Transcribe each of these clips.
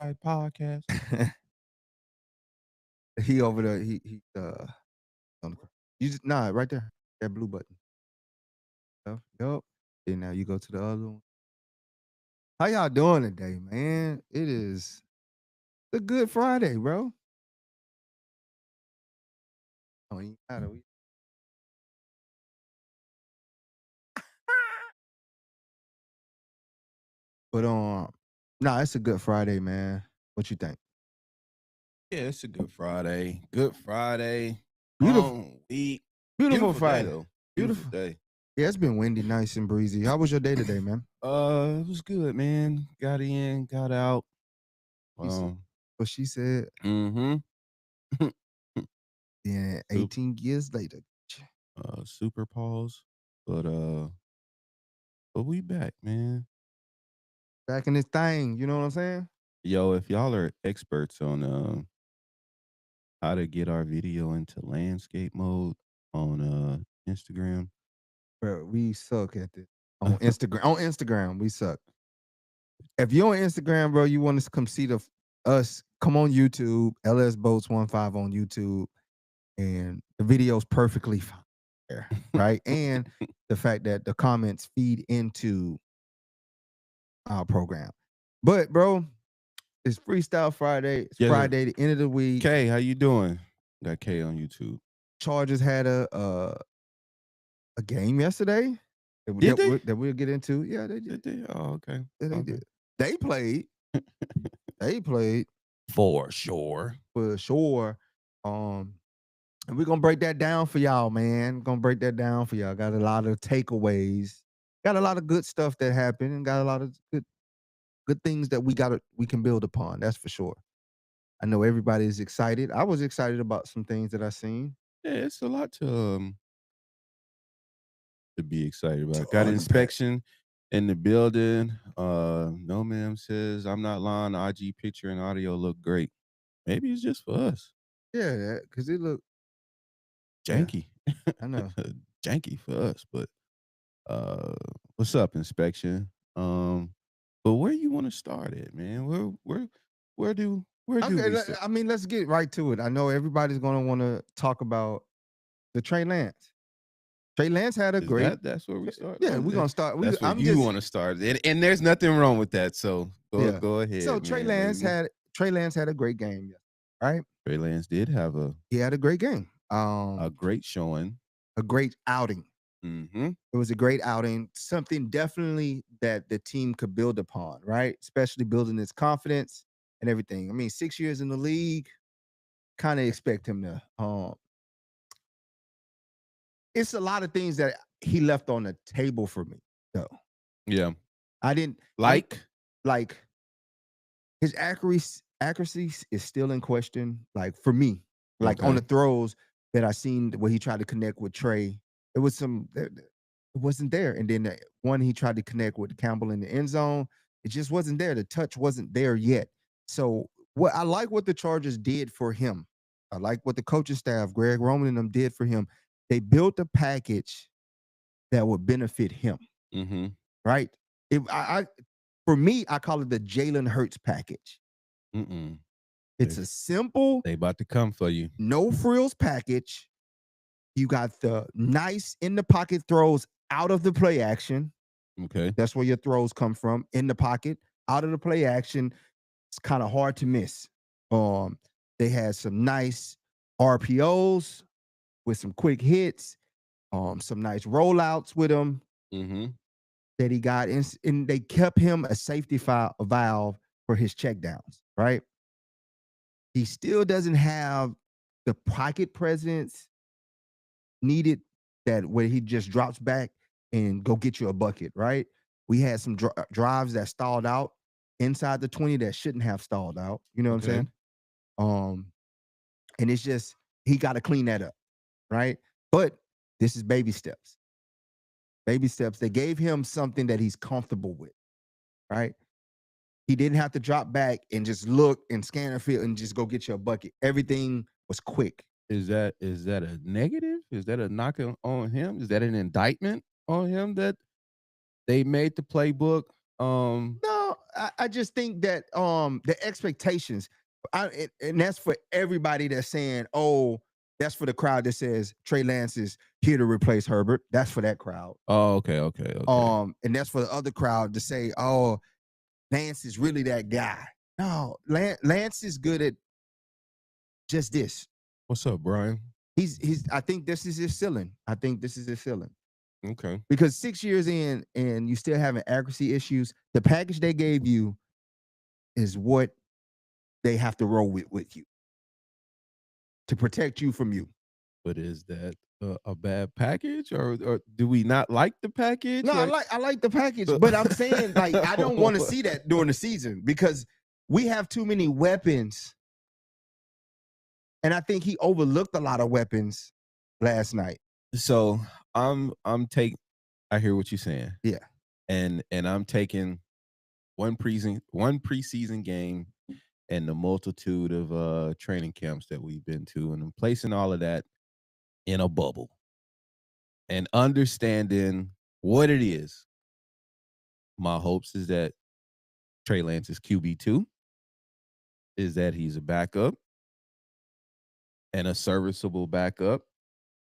Podcast. He over there. On the, you just nah right there. That blue button. Yup. And now you go to the other one. How y'all doing today, man? It is a good Friday, bro. Oh, you gotta. But nah, it's a good Friday, man. What you think? Yeah, it's a good Friday. Good Friday. Beautiful, Long week. beautiful Beautiful day Friday. though. Beautiful Beautiful. day. Yeah, it's been windy, nice and breezy. How was your day today, man? It was good, man. Got in, got out. She said, Um, what she said. mm-hmm. Yeah, Super, 18 years later. super pause. But we back, man. Back in this thing, you know what I'm saying? Yo, if y'all are experts on how to get our video into landscape mode on Instagram. Bro, we suck at this. On Instagram. On Instagram, we suck. If you're on Instagram, bro, you want to come see us, come on YouTube, LS Boats 15 on YouTube, and the video's perfectly fine there, right? And the fact that the comments feed into our program. But bro, it's Freestyle Friday. It's Yeah. Friday, the end of the week. K, how you doing? Got K on YouTube. Chargers had a game yesterday Did they? that we'll get into. Yeah, they did. Did they? Oh, okay. Yeah, they Okay. did. They played. They played For sure. for sure. Um, and we're gonna break that down for y'all, man. Gonna break that down for y'all. Got a lot of takeaways. Got a lot of good stuff that happened, and got a lot of good things that we can build upon. That's for sure. I know everybody is excited. I was excited about some things that I seen. Yeah, it's a lot to be excited To about. Got unpack. inspection in the building. No ma'am says I'm not lying. The IG picture and audio look great. Maybe it's just for us. Yeah, because it look. Yeah, Janky. I know. Janky for us, but uh what's up, inspection? But where you want to start at, man? Where do Okay, we start? I mean, let's get right to it. I know everybody's gonna want to talk about the Trey Lance. Trey Lance had a Is great. that's where we start? Yeah, we're gonna start. That's where I'm you just. want to start. And there's nothing wrong with that. So Yeah. go So ahead, man. Trey Lance had a great game, right? Trey Lance did have He had a great game. a great showing. A great outing. Mm-hmm. It was a great outing. Something definitely that the team could build upon, right? Especially building his confidence and everything. I mean, 6 years in the league, kind of expect him to. It's a lot of things that he left on the table for me, though. Yeah. I didn't. I'm Like, like his accuracy is still in question. Like for me, like on okay. the throws that I seen where he tried to connect with Trey, it was it wasn't there. And then the one he tried to connect with Campbell in the end zone, it just wasn't there. The touch wasn't there yet. So what I like what the Chargers did for him. I like what the coaching staff, Greg Roman and them did for him. They built a package that would benefit him, Mm-hmm. right? If for me, I call it the Jalen Hurts package. Mm-mm. They It's a simple, they about to come for you. no frills package. You got the nice in the pocket throws out of the play action. Okay. That's where your throws come from, in the pocket, out of the play action. It's kind of hard to miss. Um, they had some nice RPOs with some quick hits, some nice rollouts with them Mm-hmm. that he got, and they kept him a safety valve for his checkdowns, right? He still doesn't have the pocket presence needed that where he just drops back and go get you a bucket, right? We had some drives that stalled out inside the 20 that shouldn't have stalled out. You know what I'm Okay. saying? Um, and it's just he got to clean that up, right? But this is baby steps. Baby steps. They gave him something that he's comfortable with, right? He didn't have to drop back and just look and scan the field and just go get you a bucket. Everything was quick. Is that a negative? Is that a knock on him? Is that an indictment on him that they made the playbook? No, Well, I just think that the expectations, and that's for everybody that's saying, oh, that's for the crowd that says Trey Lance is here to replace Herbert. That's for that crowd. Oh, okay. And that's for the other crowd to say, oh, Lance is really that guy. No, Lance is good at just this. What's up, Brian? I think this is his ceiling. I think this is his ceiling. Okay. Because 6 years in and you still having accuracy issues, the package they gave you is what they have to roll with you to protect you from you. But is that a bad package, or do we not like the package? No, I like the package, but I'm saying like I don't want to see that during the season because we have too many weapons. And I think he overlooked a lot of weapons last night. So I'm taking. I hear what you're saying. Yeah. And I'm taking one preseason game and the multitude of training camps that we've been to, and I'm placing all of that in a bubble and understanding what it is. My hopes is that Trey Lance is QB2, is that he's a backup and a serviceable backup.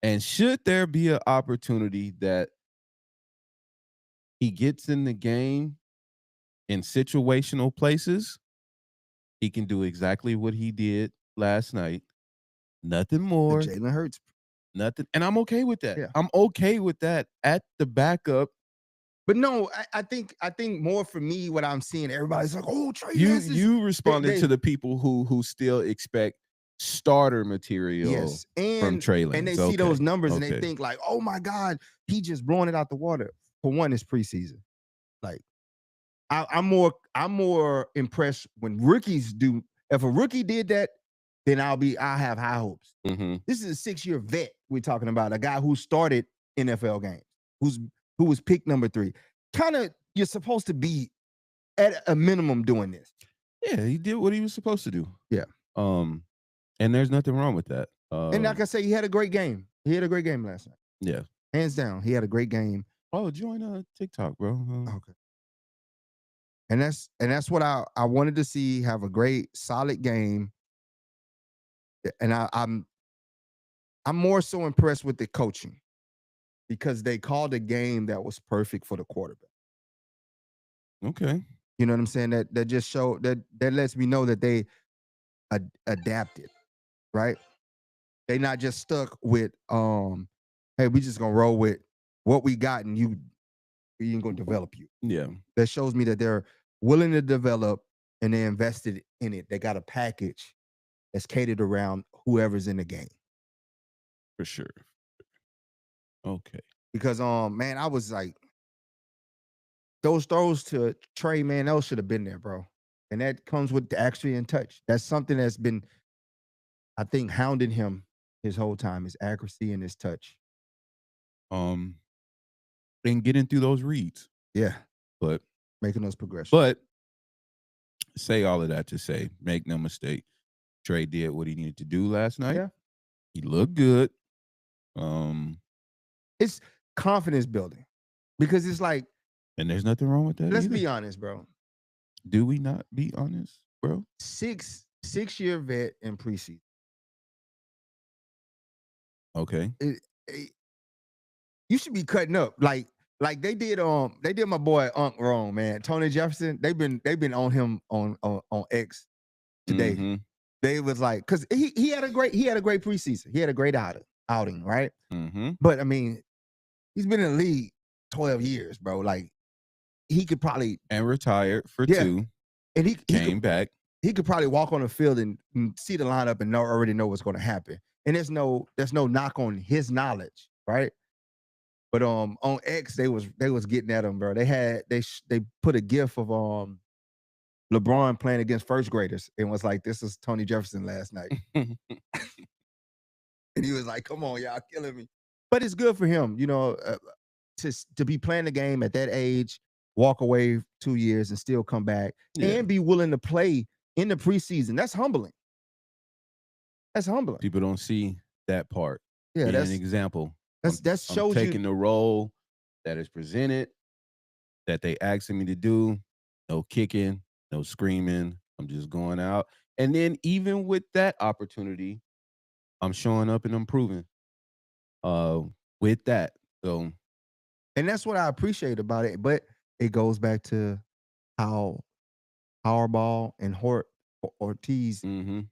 And should there be an opportunity that he gets in the game in situational places, he can do exactly what he did last night. Nothing more. Jalen Hurts. Nothing. And I'm okay with that. Yeah. I'm okay with that at the backup. But no, I think more for me, what I'm seeing, everybody's like, oh, Trey Lance is, you responded to the people who still expect starter material from Trey Lance. And they see those numbers and they think like, oh my God, he just blowing it out the water. For one, it's preseason. Like I'm more impressed when rookies do. If a rookie did that, then I'll have high hopes. Mm-hmm. This is a 6-year vet we're talking about, a guy who started NFL games, who was picked number 3. Kind of, you're supposed to be at a minimum doing this. Yeah, he did what he was supposed to do. Yeah. And there's nothing wrong with that. And like I say, he had a great game. He had a great game last night. Yeah. Hands down, he had a great game. Oh, join TikTok, bro. Okay. And that's what I wanted to see, have a great, solid game. And I'm more so impressed with the coaching because they called a game that was perfect for the quarterback. Okay. You know what I'm saying? That just showed that lets me know that they adapted, right? They not just stuck with hey, we just gonna roll with what we got and we ain't gonna develop you. Yeah. That shows me that they're willing to develop and they invested in it. They got a package that's catered around whoever's in the game. For sure. Okay. Because man, I was like, those throws to Trey, man, those should have been there, bro. And that comes with the accuracy and touch. That's something that's been, I think, hounding him his whole time, his accuracy and his touch. And getting through those reads. Yeah. But making those progressions. But say all of that to say, make no mistake, Trey did what he needed to do last night. Yeah. He looked good. It's confidence building because it's like, and there's nothing wrong with that. Let's be honest, bro. Do we not be honest, bro? 6-year vet in preseason. Okay. You should be cutting up like they did my boy Unc wrong, man. Tony Jefferson, they've been on him on X today. Mm-hmm. They was like, because he had a great preseason. He had a great outing, right? Mm-hmm. But I mean, he's been in the league 12 years, bro. Like he could probably and retired for 2. And he came back. He could probably walk on the field and see the lineup and already know what's going to happen. And there's no knock on his knowledge, right? But on X, they was getting at him, bro. They put a gif of LeBron playing against first graders and was like, this is Tony Jefferson last night. And he was like, come on, y'all killing me. But it's good for him, you know, to be playing the game at that age, walk away 2 years and still come back and be willing to play in the preseason. That's humbling. That's humbling. People don't see that part. Yeah, that's an example. That shows taking the role that is presented, that they asking me to do, no kicking, no screaming. I'm just going out. And then even with that opportunity, I'm showing up and improving uh with that. So And that's what I appreciate about it. But it goes back to how Powerball and Ortiz mhm.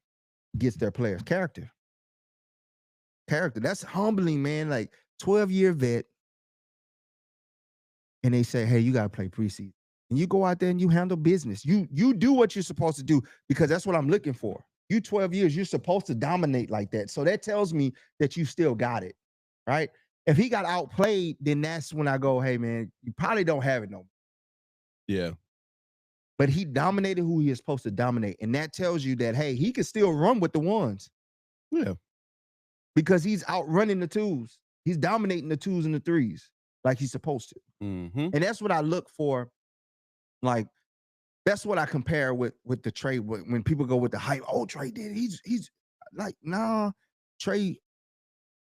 gets their players. Character. Character. That's humbling, man. Like 12-year vet, and they say, hey, you gotta play preseason. And you go out there and you handle business. You do what you're supposed to do because that's what I'm looking for. You 12 years, you're supposed to dominate like that. So that tells me that you still got it, right? If he got outplayed, then that's when I go, hey man, you probably don't have it no more. Yeah. But he dominated who he is supposed to dominate. And that tells you that, hey, he can still run with the ones Yeah. because he's outrunning the twos. He's dominating the twos and the threes like he's supposed to. Mhm. And that's what I look for. Like, that's what I compare with the Trey. When people go with the hype, oh, Trey did it. He's like, nah, Trey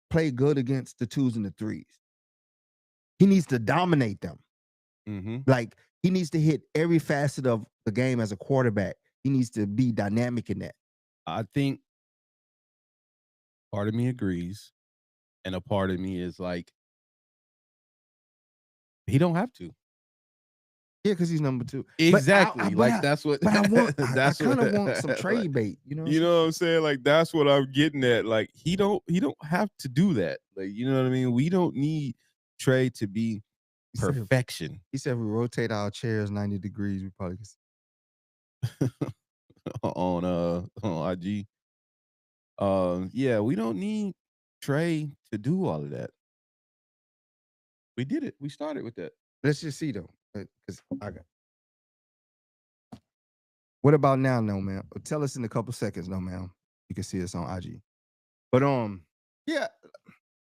played good against the twos and the threes. He needs to dominate them. Mhm. Like, he needs to hit every facet of the game as a quarterback. He needs to be dynamic in that. I think part of me agrees, and a part of me is like, he don't have to. Yeah, because he's number two. Exactly. Like that's what But I want, I that's kind of what want some like, trade bait. You know what I'm you saying? know what I'm saying? Like that's what I'm getting at. Like he don't have to do that. Like you know what I mean? We don't need Trey to be He said, perfection he said if we rotate our chairs 90 degrees, we probably could. on IG. Yeah, we don't need Trey to do all of that. We did it. We started with that. Let's just see though. Because I got. What about now, no man? Tell us in a couple seconds, no man. You can see us on IG. But yeah,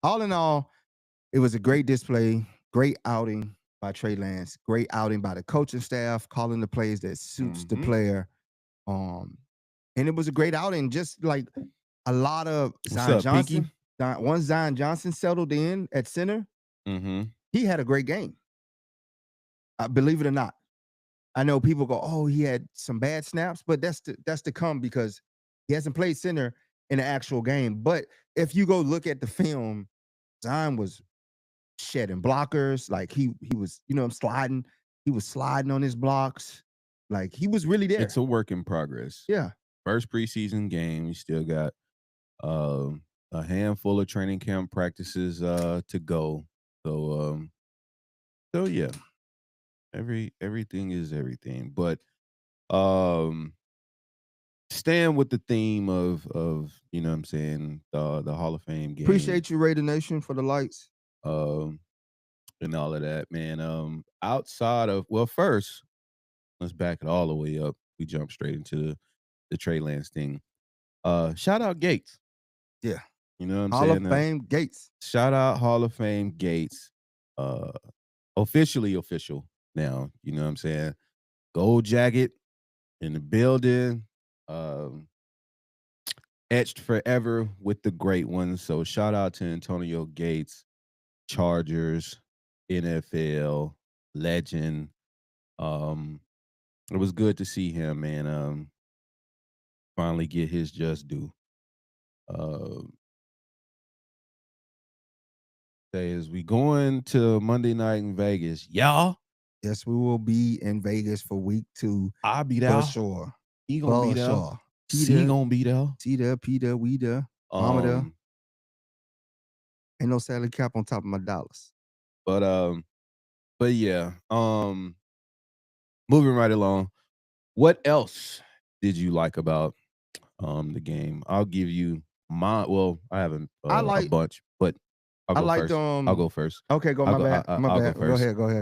all in all, it was a great display, great outing by Trey Lance, great outing by the coaching staff, calling the plays that suits the Mhm. player. Um, and it was a great outing, just like a lot of What's Zion up, Pinky? Johnson. Once Zion Johnson settled in at center, Mhm. he had a great game. Believe it or not. I know people go, "Oh, he had some bad snaps," but that's to come because he hasn't played center in an actual game. But if you go look at the film, Zion was shedding blockers, like he was, I'm sliding. He was sliding on his blocks, like he was really It's there. a work in progress. Yeah, First preseason game, we still got um a handful of training camp practices to go. So yeah, everything is everything. But um staying with the theme of you know what I'm saying, the Hall of Fame game, appreciate you, Raider Nation, for the lights. um and all of that, man. Outside of well, first, let's back it all the way up. We jump straight into the Trey Lance thing. Shout out Gates. Yeah, You know what I'm Hall of saying? Fame Gates. Shout out Hall of Fame Gates. Uh officially official now. You know what I'm saying? Gold jacket in the building. Um Etched forever with the great ones. So shout out to Antonio Gates, Chargers, NFL legend. Um, it was good to see him, man. Finally get his just due. Uh, say as we going to Monday night in Vegas, y'all. Yes, we will be in Vegas for week 2 I'll be for there. sure. He gonna be For there. sure. C Peter, gonna be there. Peter, Peter, we there. Mama there. Um, Ain't no salary cap on top of my dollars. but but yeah. Moving right along. What else did you like about the game? I'll give you my well, I haven't I a like bunch, but I'll I go liked first. I'll go first. okay, go, my bad. My I'll go bad. Go first. ahead, go ahead,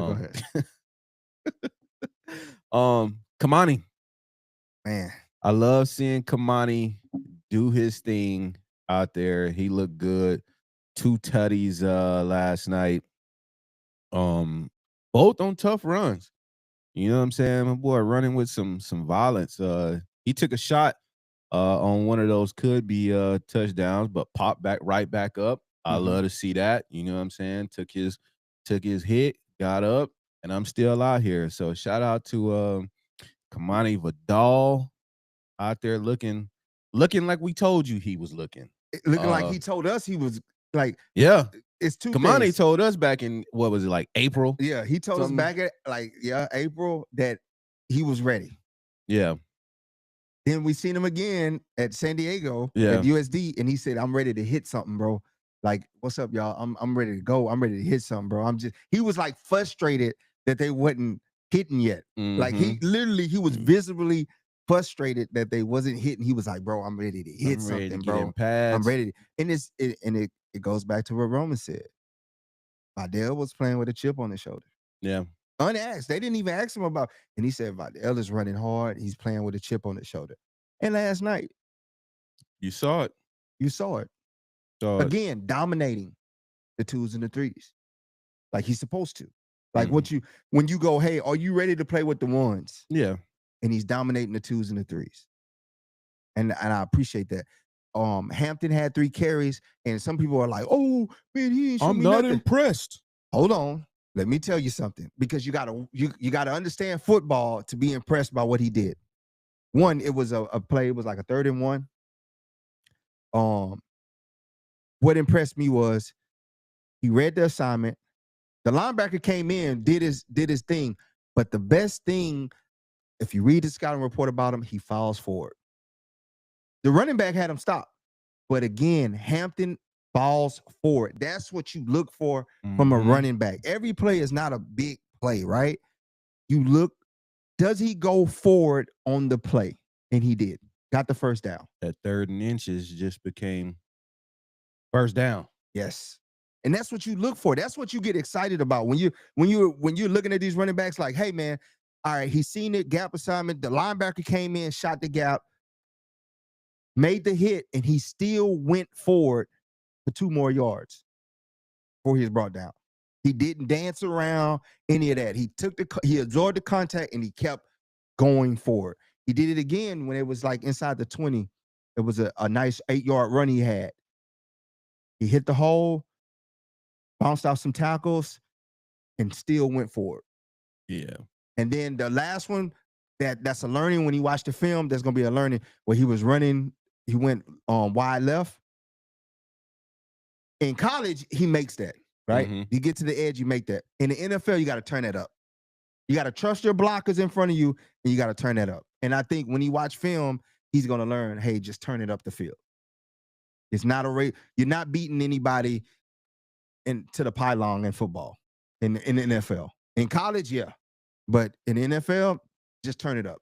go Um, ahead. Kamani. Man, I love seeing Kamani do his thing out there. He looked good. 2 tutties last night. Both on tough runs. You know what I'm saying? My boy running with some violence. He took a shot on one of those could be touchdowns, but popped back right back up. I love to see that. You know what I'm saying? Took his hit, got up, and I'm still out here. So shout out to Kamani Vidal out there looking like we told you he was looking. Looking like he told us he was like. Yeah. It's two Kamani things. told us back in, what was it, like April? Yeah, he told us back at April that he was ready. Yeah. Then we seen him again at San Diego Yeah. at USD, and he said, "I'm ready to hit something, bro. Like, what's up, y'all? I'm ready to go. I'm ready to hit something, bro. He was like frustrated that they wasn't hitting yet. Like he was visibly frustrated that they wasn't hitting. He was like, bro, I'm ready to hit something, bro. I'm ready. And it goes back to what Roman said. Vidal was playing with a chip on his shoulder. Yeah. Unasked. They didn't even ask him about. And he said, Vidal is running hard. He's playing with a chip on his shoulder. And last night, you saw it. You saw it. Again, dominating the 2s and the 3s. Like he's supposed to. Like when you go, hey, are you ready to play with the 1s? Yeah. And he's dominating the 2s and the 3s. And I appreciate that. Hampton had 3 carries, and some people are like, oh, man, he ain't I'm not impressed. Hold on. Let me tell you something, because you gotta understand football to be impressed by what he did. One, it was a play, it was like a 3rd and 1. What impressed me was he read the assignment. The linebacker came in, did his thing, but the best thing, if you read the scouting report about him, he falls forward. The running back had him stop, but again, Hampton falls forward. That's what you look for from a running back. Every play is not a big play, right? You look, does he go forward on the play? And he did. Got the first down. That 3rd and inches just became first down. Yes. And that's what you look for. That's what you get excited about when you're looking at these running backs. Like, hey man, all right, he's seen it, gap assignment. The linebacker came in, shot the gap, made the hit, and he still went forward for 2 more yards before he was brought down. He didn't dance around any of that. He absorbed the contact and he kept going forward. He did it again when it was like inside the 20. It was a nice 8-yard run he had. He hit the hole, bounced off some tackles, and still went forward. Yeah. And then the last one, that's a learning when you watch the film, there's going to be a learning where he was running, he went wide left. In college, he makes that, right? You get to the edge, you make that. In the NFL, you got to turn that up. You got to trust your blockers in front of you, and you got to turn that up. And I think when you watch film, he's going to learn, hey, just turn it up the field. It's not a race. You're not beating anybody to the pylon in football, in the NFL. In college, yeah. But in the NFL, just turn it up.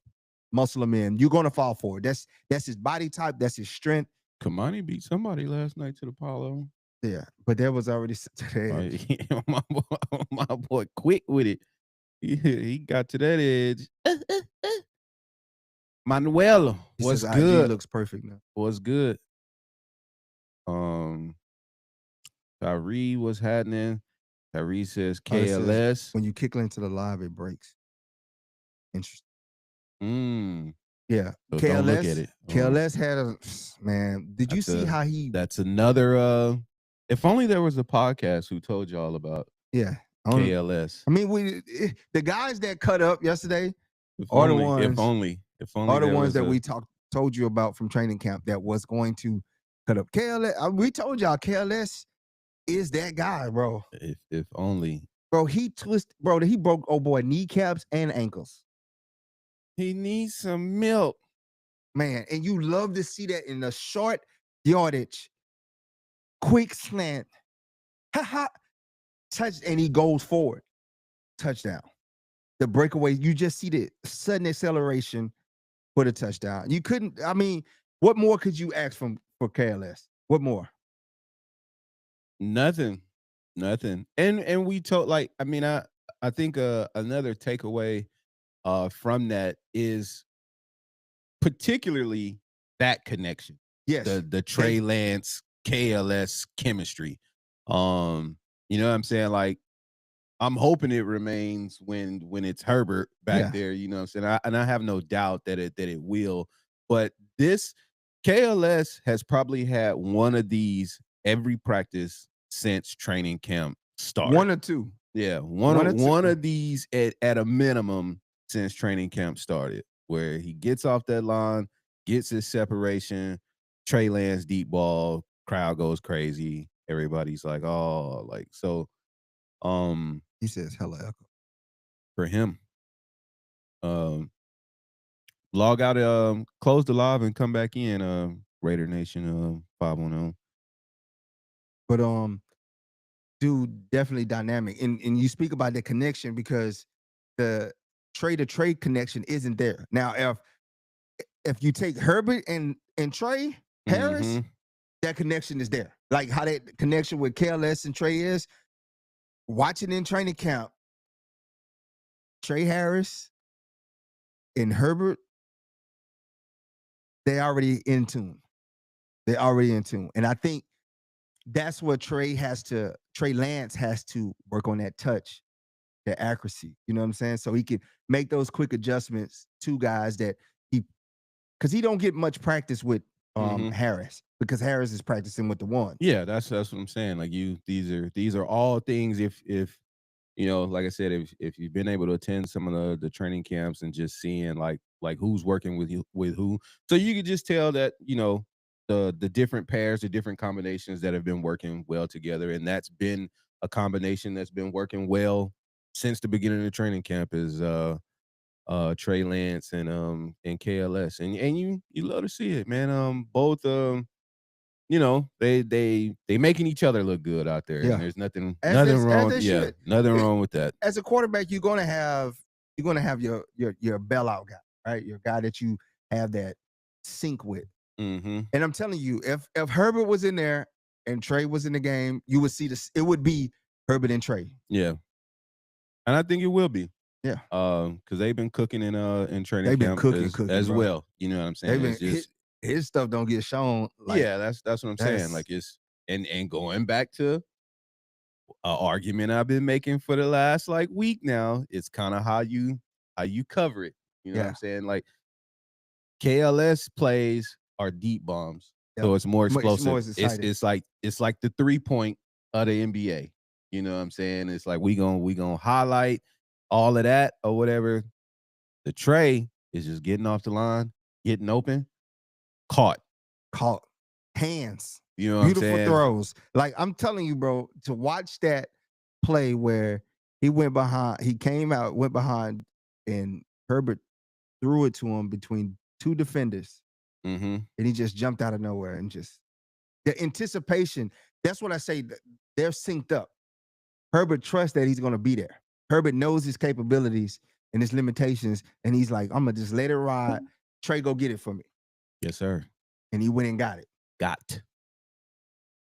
Muscle him in. You're going to fall forward. That's his body type. That's his strength. Kamani beat somebody last night to the pylon. Yeah, but that was already my boy quick with it. He got to that edge. Manuel was good. IG looks perfect now. Was good. Tyree was happening. Tyree says KLS. When you kick into the live, it breaks. Interesting. Yeah. So KLS. don't look at it. KLS had a man. Did you see how he? That's another. If only there was a podcast who told y'all about. Yeah. KLS. I mean, the guys that cut up yesterday are the ones. If only are the ones that we told you about from training camp that was going to cut up. KLS. We told y'all KLS is that guy, bro. If only. Bro, he broke old boy kneecaps and ankles. He needs some milk. Man, and you love to see that in a short yardage. Quick slant. Touch, and he goes forward. Touchdown. The breakaway, you just see the sudden acceleration for the touchdown. You couldn't, I mean, what more could you ask for KLS? What more? Nothing. And we told, like, I mean, I think another takeaway from that is particularly that connection. Yes. The Trey Lance KLS chemistry. You know what I'm saying? Like, I'm hoping it remains when it's Herbert back there, you know what I'm saying? I have no doubt that it will. But this KLS has probably had one of these every practice since training camp started. 1 or 2. Yeah, one of these at a minimum since training camp started. where he gets off that line, gets his separation. Trey Lance deep ball, crowd goes crazy. Everybody's like, oh, like so. He says hella echo. For him, um, log out, close the live and come back in. Raider Nation, 510. But dude, definitely dynamic. And you speak about the connection because the trade to trade connection isn't there. Now, if you take Herbert and Trey Harris, that connection is there. Like how that connection with KLS and Trey is. Watching in training camp, Trey Harris and Herbert, they already in tune. They're already in tune. And I think that's what Trey Lance has to work on, that touch, that accuracy. You know what I'm saying? So he can make those quick adjustments to guys that because he don't get much practice with Harris, because Harris is practicing with the one. Yeah, that's what I'm saying. Like these are all things. If you know, like I said, if you've been able to attend some of the training camps and just seeing like who's working with who, so you could just tell that, you know, the different pairs, the different combinations that have been working well together, and that's been a combination that's been working well since the beginning of the training camp is Trey Lance and KLS, and you love to see it, man. Both you know, they making each other look good out there, and there's nothing wrong. Yeah, nothing wrong with that. As a quarterback, you're gonna have your bailout guy, right? Your guy that you have that sync with. And I'm telling you, if Herbert was in there and Trey was in the game, you would see this. It would be Herbert and Trey. Yeah, and I think it will be. Yeah, because they've been cooking in training they've been camp cooking as bro. well. You know what I'm saying? His stuff don't get shown. Like, yeah, that's what I'm saying. Like it's and going back to an argument I've been making for the last like week now. It's kind of how you cover it. You know what I'm saying? Like KLS plays are deep bombs, so it's more explosive. It's like the 3-point of the NBA. You know what I'm saying? It's like we gonna highlight all of that or whatever. The Trey is just getting off the line, getting open, caught hands. You know what beautiful I'm saying? Throws. Like I'm telling you, bro, to watch that play where he went behind, he came out, went behind, and Herbert threw it to him between two defenders, and he just jumped out of nowhere, and just the anticipation. That's what I say. They're synced up. Herbert trusts that he's going to be there. Herbert knows his capabilities and his limitations, and he's like, I'm gonna just let it ride. Trey, go get it for me. Yes, sir. And he went and got it. Got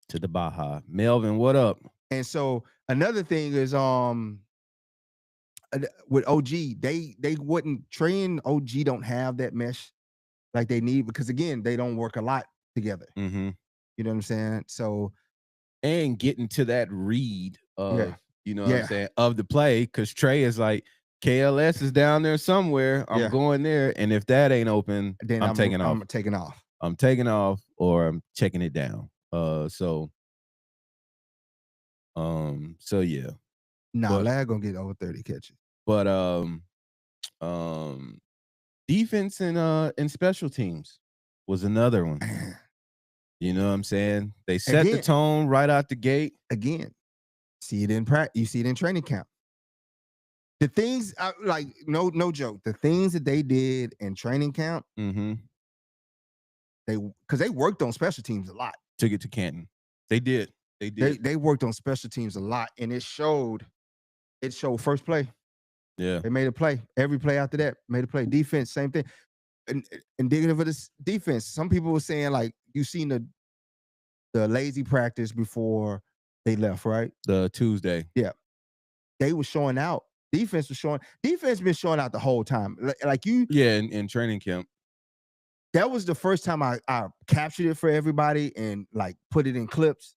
to the Baja. Melvin, what up? And so another thing is with OG, they wouldn't train. OG don't have that mesh like they need, because again, they don't work a lot together. You know what I'm saying? So, and getting to that read of you know what I'm saying, of the play, because Trey is like, KLS is down there somewhere. I'm going there, and if that ain't open, then I'm taking off. I'm taking off. I'm taking off, or I'm checking it down. So yeah. Nah, Lad gonna get over 30 catches. But defense and special teams was another one. You know what I'm saying? They set the tone right out the gate. Again, see it in practice. You see it in training camp. The things like no joke. The things that they did in training camp, because they worked on special teams a lot to get to Canton. They did. They worked on special teams a lot, and it showed. It showed first play. Yeah, they made a play. Every play after that made a play. Defense, same thing. And indicative of this defense, some people were saying like, you seen the lazy practice before they left, right? The Tuesday. Yeah, they were showing out. Defense was showing. Defense been showing out the whole time. Like you. Yeah, in training camp. That was the first time I captured it for everybody and like put it in clips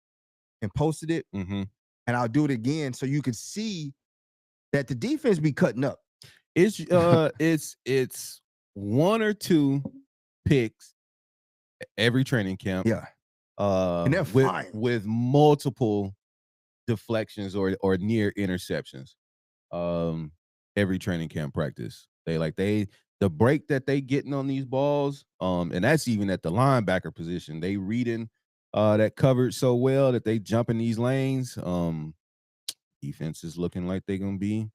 and posted it. And I'll do it again so you could see that the defense be cutting up. It's it's 1 or 2 picks every training camp. Yeah. And they're fine. With multiple deflections or near interceptions. Every training camp practice. They the break that they getting on these balls, and that's even at the linebacker position. They reading that coverage so well that they jump in these lanes. Defense is looking like they're gonna be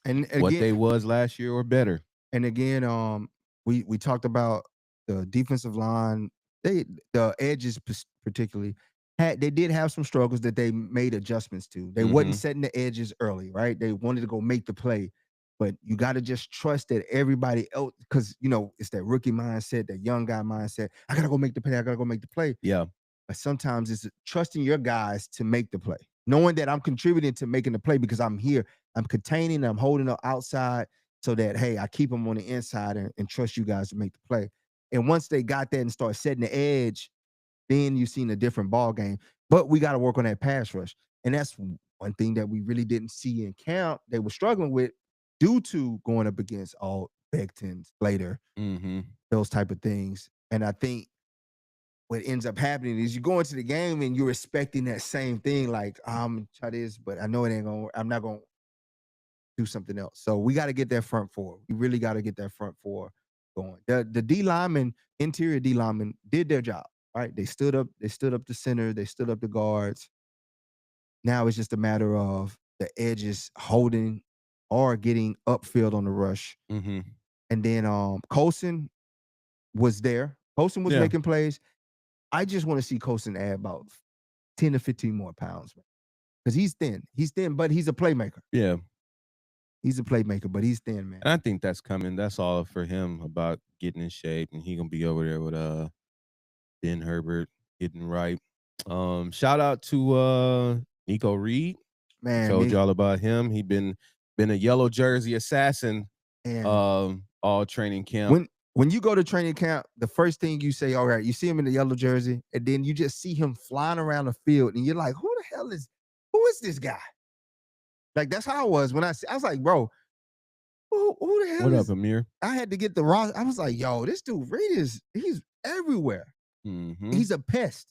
And what again, they was last year or better. we talked about the defensive line. The edges particularly they did have some struggles that they made adjustments to. They wasn't setting the edges early, right? They wanted to go make the play, but you got to just trust that everybody else, because it's that rookie mindset, that young guy mindset. I gotta go make the play. I gotta go make the play. Yeah. But sometimes it's trusting your guys to make the play, knowing that I'm contributing to making the play because I'm here. I'm containing, I'm holding up outside so that, hey, I keep them on the inside and trust you guys to make the play. And once they got that and start setting the edge, then you've seen a different ball game. But we got to work on that pass rush. And that's one thing that we really didn't see in camp. They were struggling with due to going up against all Becton, Slater, those type of things. And I think what ends up happening is you go into the game and you're expecting that same thing, like I'm try this, but I know it ain't gonna. I'm not gonna do something else. So we got to get that front four. We really got to get that front four going. The D linemen, interior D linemen, did their job. Right? They stood up. They stood up the center. They stood up the guards. Now it's just a matter of the edges holding or getting upfield on the rush. Mm-hmm. And then Colson was there. Colson was making plays. I just want to see Colson add about 10 to 15 more pounds, man. Because he's thin. He's thin, but he's a playmaker. Yeah. He's a playmaker, but he's thin, man. And I think that's coming. That's all for him about getting in shape, and he gonna be over there with Ben Herbert getting right. Shout out to Nico Reed. Man, I told y'all about him. He been a yellow jersey assassin all training camp. When you go to training camp, the first thing you say, all right, you see him in the yellow jersey, and then you just see him flying around the field, and you're like, who is this guy? Like, that's how I was when I was like, bro, who the hell What is? up, Amir? I had to get the raw. I was like, yo, this dude Reed he's everywhere. He's a pest.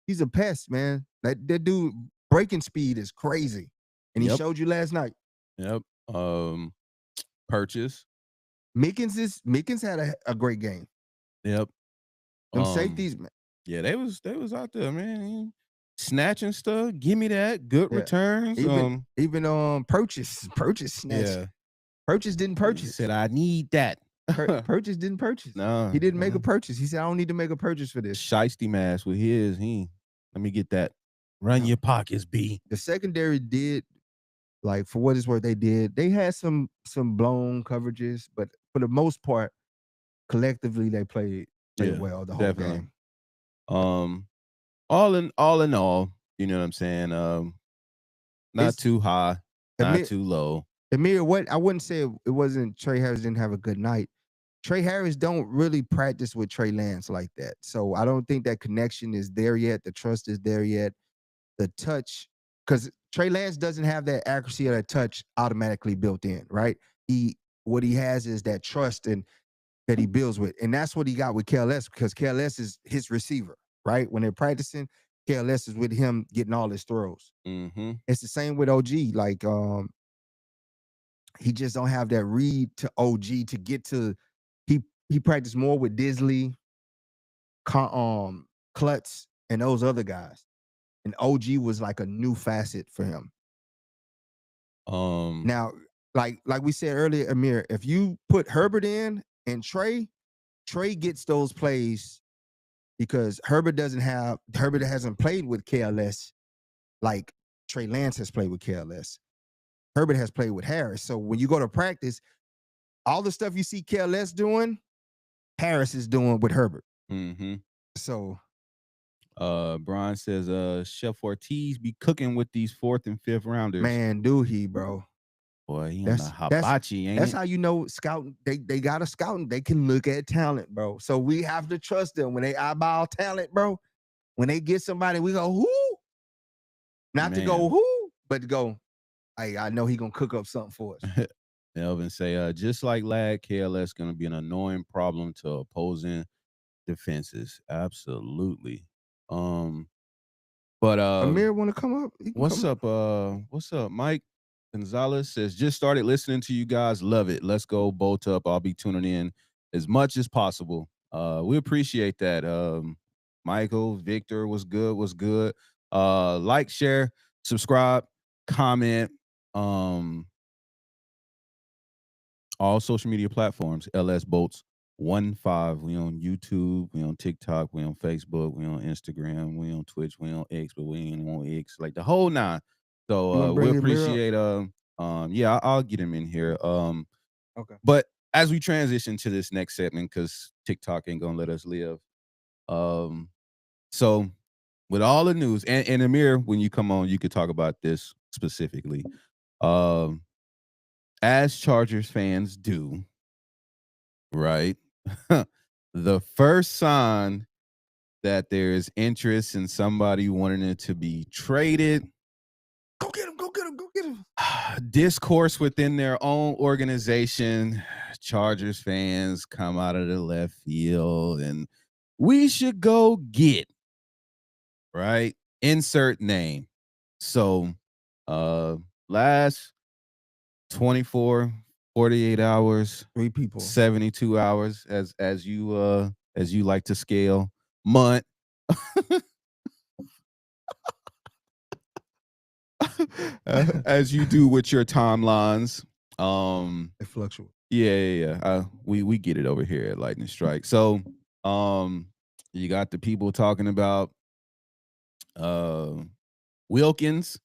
He's a pest, man. That dude breaking speed is crazy, and he showed you last night. Yep. Purchase. Mickens had a great game. Yep. Them safeties, man. Yeah, they was out there, man. Snatching stuff. Give me that. Good returns. Even Purchase snatched. Yeah. Purchase didn't purchase. He said, I need that. Purchase didn't purchase. No. He didn't make a purchase. He said, I don't need to make a purchase for this. Shiesty mask with his. Let me get that. Run your pockets, B. The secondary did, like, for what it's worth, they had some blown coverages, but for the most part, collectively they played well the whole game. All in all, you know what I'm saying? Not too high, not too low. Amir, I wouldn't say it wasn't Trey Harris didn't have a good night. Trey Harris don't really practice with Trey Lance like that. So I don't think that connection is there yet. The trust is there yet. The touch, because Trey Lance doesn't have that accuracy of that touch automatically built in, right? What he has is that trust and that he builds with. And that's what he got with KLS, because KLS is his receiver, right? When they're practicing, KLS is with him getting all his throws. It's the same with OG. Like, he just don't have that read to OG to get to. He practiced more with Disley, Klutz, and those other guys. And OG was like a new facet for him. Now, like we said earlier, Amir, if you put Herbert in and Trey gets those plays because Herbert hasn't played with KLS like Trey Lance has played with KLS. Herbert has played with Harris. So when you go to practice, all the stuff you see KLS doing, Harris is doing with Herbert. So Brian says Chef Ortiz be cooking with these 4th and 5th rounders. Man, do he, bro. Boy, he on the hibachi, ain't That's it? how you know scouting. They got a scouting. They can look at talent, bro. So we have to trust them when they eyeball talent, bro. When they get somebody, we go, who? Not to go who, but to go, I know he gonna cook up something for us. Melvin say, just like Lag, KLS gonna be an annoying problem to opposing defenses. Absolutely. But Amir want to come up? What's up, Mike? Gonzalez says, just started listening to you guys. Love it. Let's go. Bolt up. I'll be tuning in as much as possible. We appreciate that. Michael, Victor was good, was good. Like, share, subscribe, comment. Um, all social media platforms, LS Bolts 15. We on YouTube, we on TikTok, we on Facebook, we on Instagram, we on Twitch, we on X, but we ain't on X, like the whole nine. So You want to we bring your mirror up? appreciate yeah, I'll get him in here. Okay. But as we transition to this next segment, because TikTok ain't gonna let us live. Um, so with all the news, and Amir, when you come on, you could talk about this specifically. Um, as Chargers fans do, right? The first sign that there is interest in somebody wanting it to be traded. Go get him. Go get him. Go get him. Discourse within their own organization. Chargers fans come out of the left field and we should go get, right? Insert name. So last 24, 48 hours, 3 people. 72 hours as you like to scale, month. As you do with your timelines. It fluctuates. Yeah. We get it over here at Lightning Strike. So you got the people talking about Wilkins.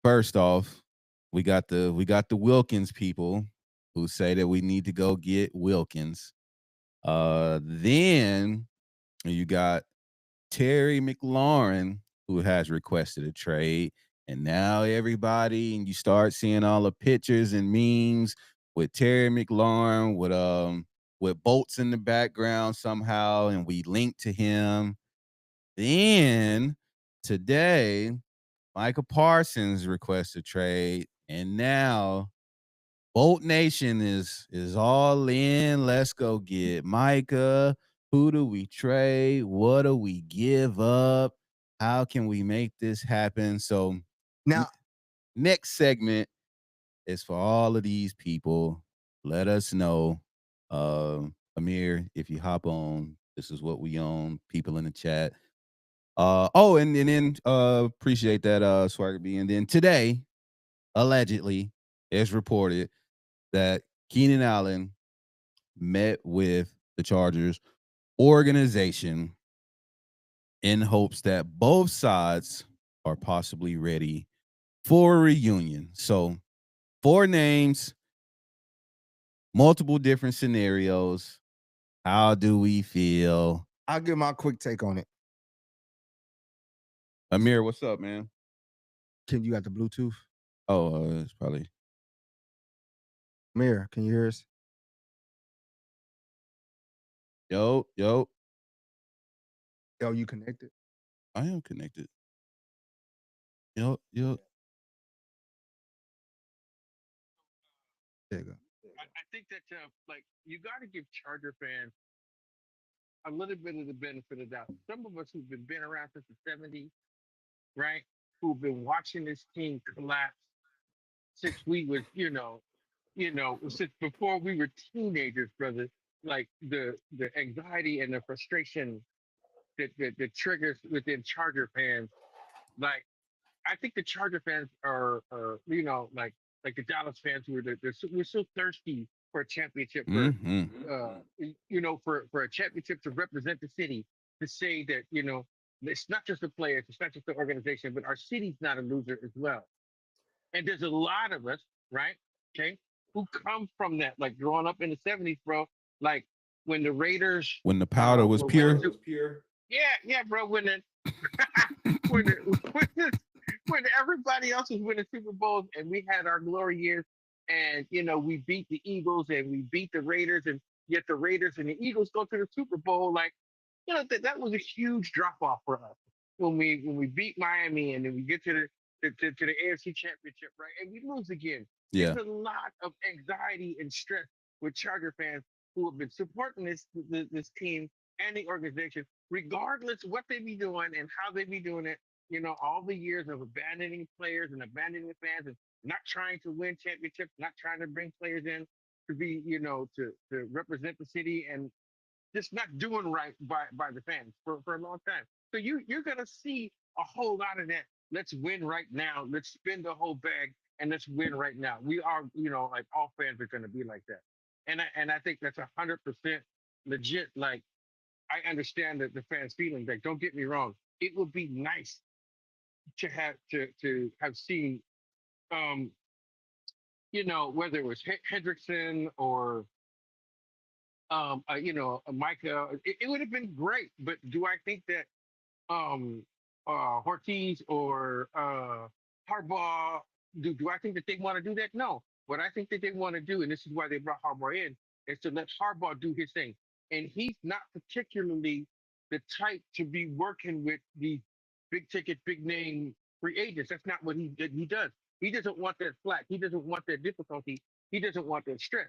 First off, we got the Wilkins people who say that we need to go get Wilkins. Then you got Terry McLaurin, who has requested a trade. And now everybody, and you start seeing all the pictures and memes with Terry McLaurin with bolts in the background somehow, and we link to him. Then today, Micah Parsons requests a trade, and now Bolt Nation is all in. Let's go get Micah. Who do we trade? What do we give up? How can we make this happen? So Now, next segment is for all of these people. Let us know. Amir, if you hop on, this is what we own. People in the chat. And then appreciate that Swagger B. And then today, allegedly, it's reported that Keenan Allen met with the Chargers organization in hopes that both sides are possibly ready for a reunion. So, 4 names, multiple different scenarios. How do we feel? I'll give my quick take on it. Amir, what's up, man? Can you got the Bluetooth? Oh, it's probably. Amir, can you hear us? Yo. Yo, you connected? I am connected. Yo. There you go. I think that like you got to give Charger fans a little bit of the benefit of the doubt. Some of us who've been around since the '70s, right? Who've been watching this team collapse since we was, since before we were teenagers, brother. Like the anxiety and the frustration that triggers within Charger fans. Like I think the Charger fans are like the Dallas fans who are we're so thirsty for a championship for a championship to represent the city to say that it's not just the players, it's not just the organization, but our city's not a loser as well. And there's a lot of us, right? Okay, who come from that, like growing up in the '70s, bro. Like when the Raiders When the powder was were pure. yeah, bro. When the, when, the, when everybody else was winning Super Bowls and we had our glory years, and we beat the Eagles and we beat the Raiders, and yet the Raiders and the Eagles go to the Super Bowl, like that was a huge drop off for us when we beat Miami and then we get to the AFC Championship, right? And we lose again. Yeah. It's a lot of anxiety and stress with Charger fans who have been supporting this team and the organization, regardless what they be doing and how they be doing it. All the years of abandoning players and abandoning fans and not trying to win championships, not trying to bring players in to be, to represent the city and just not doing right by the fans for a long time. So you're gonna see a whole lot of that. Let's win right now. Let's spend the whole bag and let's win right now. We are, like all fans are gonna be like that. And I think that's 100% legit. Like I understand that the fans feeling. Like don't get me wrong, it would be nice to have seen um whether it was Hendrickson or Micah, it would have been great. But do I think that um, Ortiz or Harbaugh, do I think that they want to do that? No. What I think that they want to do, and this is why they brought Harbaugh in, is to let Harbaugh do his thing. And he's not particularly the type to be working with the big ticket, big name free agents. That's not what he does. He doesn't want that flack. He doesn't want that difficulty. He doesn't want that stress.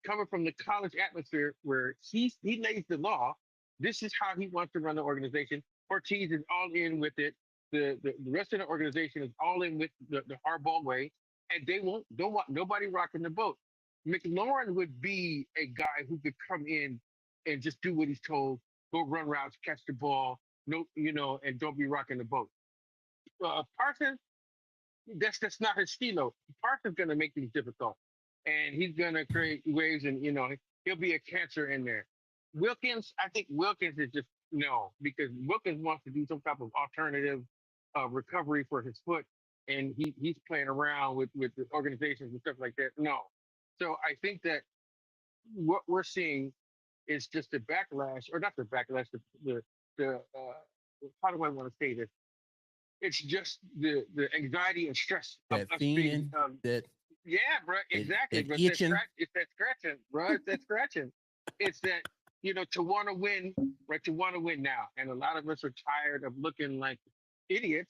Coming from the college atmosphere where he lays the law, this is how he wants to run the organization. Ortiz is all in with it. The rest of the organization is all in with the hardball way, and they don't want nobody rocking the boat. McLaurin would be a guy who could come in and just do what he's told, go run routes, catch the ball, no, and don't be rocking the boat. Parsons, that's not his stilo. Parsons gonna make things difficult, and he's gonna create waves, and he'll be a cancer in there. Wilkins, I think Wilkins is just no, because Wilkins wants to do some type of alternative recovery for his foot, and he's playing around with the organizations and stuff like that. No, so I think that what we're seeing is just the backlash, or not the backlash, the how do I want to say this? It's just the anxiety and stress of That us being fiending, that yeah, bro, exactly. that But itching. it's that scratching, bro. It's that scratching. It's that to want to win, right? To want to win now, and a lot of us are tired of looking like idiots,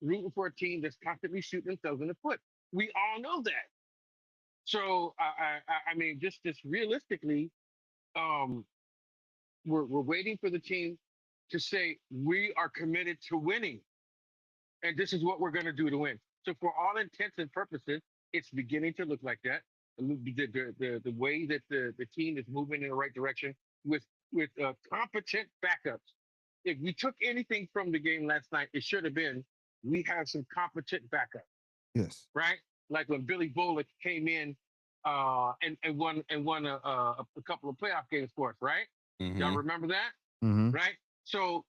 rooting for a team that's constantly shooting themselves in the foot. We all know that. So I mean, just realistically, um, we're waiting for the team to say we are committed to winning, and this is what we're going to do to win. So for all intents and purposes, it's beginning to look like that. The way that the team is moving in the right direction with competent backups. If we took anything from the game last night, it should have been we have some competent backup, Yes. right? Like when Billy Bullock came in and won a couple of playoff games for us, right? Y'all Mm-hmm. remember that? Mm-hmm. Right? So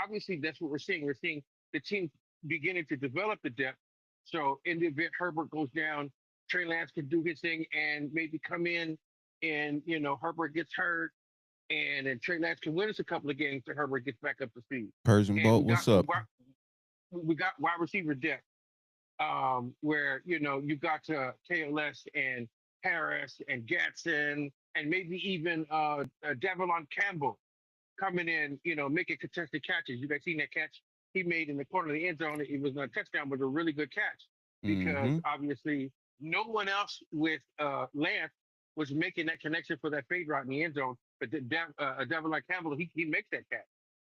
obviously that's what we're seeing. We're seeing the team beginning to develop the depth. So in the event Herbert goes down, Trey Lance can do his thing and maybe come in, and Herbert gets hurt, and then Trey Lance can win us a couple of games till Herbert gets back up to speed. Persian And boat, what's up? we got wide receiver depth, where you got KLS and Harris and Gatson and maybe even Devlon Campbell coming in, making contested catches. You guys seen that catch he made in the corner of the end zone? It was not a touchdown, but a really good catch because Mm-hmm. obviously no one else with Lance was making that connection for that fade route in the end zone. But Devlon Campbell, he makes that catch.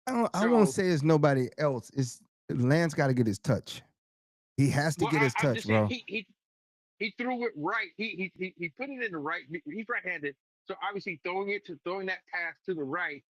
I won't So, say it's nobody else. It's Lance got to get his touch. He has to well, get his I'm touch, just saying bro. he threw it right. He put it in the right. He's right-handed, so obviously throwing that pass to the right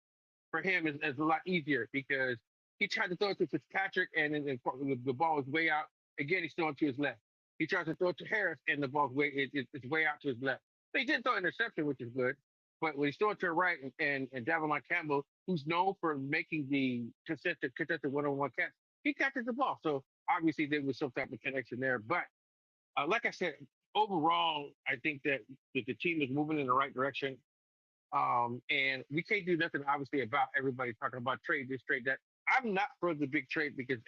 for him is a lot easier because he tried to throw it to Fitzpatrick and then the ball was way out. Again, he's throwing to his left. He tries to throw it to Harris and the ball's it's way out to his left. They did throw an interception, which is good. But when he's throwing to the right and Davon Campbell, who's known for making the consistent one-on-one catch, he catches the ball. So obviously there was some type of connection there. But like I said, overall, I think that the team is moving in the right direction. And we can't do nothing obviously about everybody talking about trade this, trade that. I'm not for the big trade because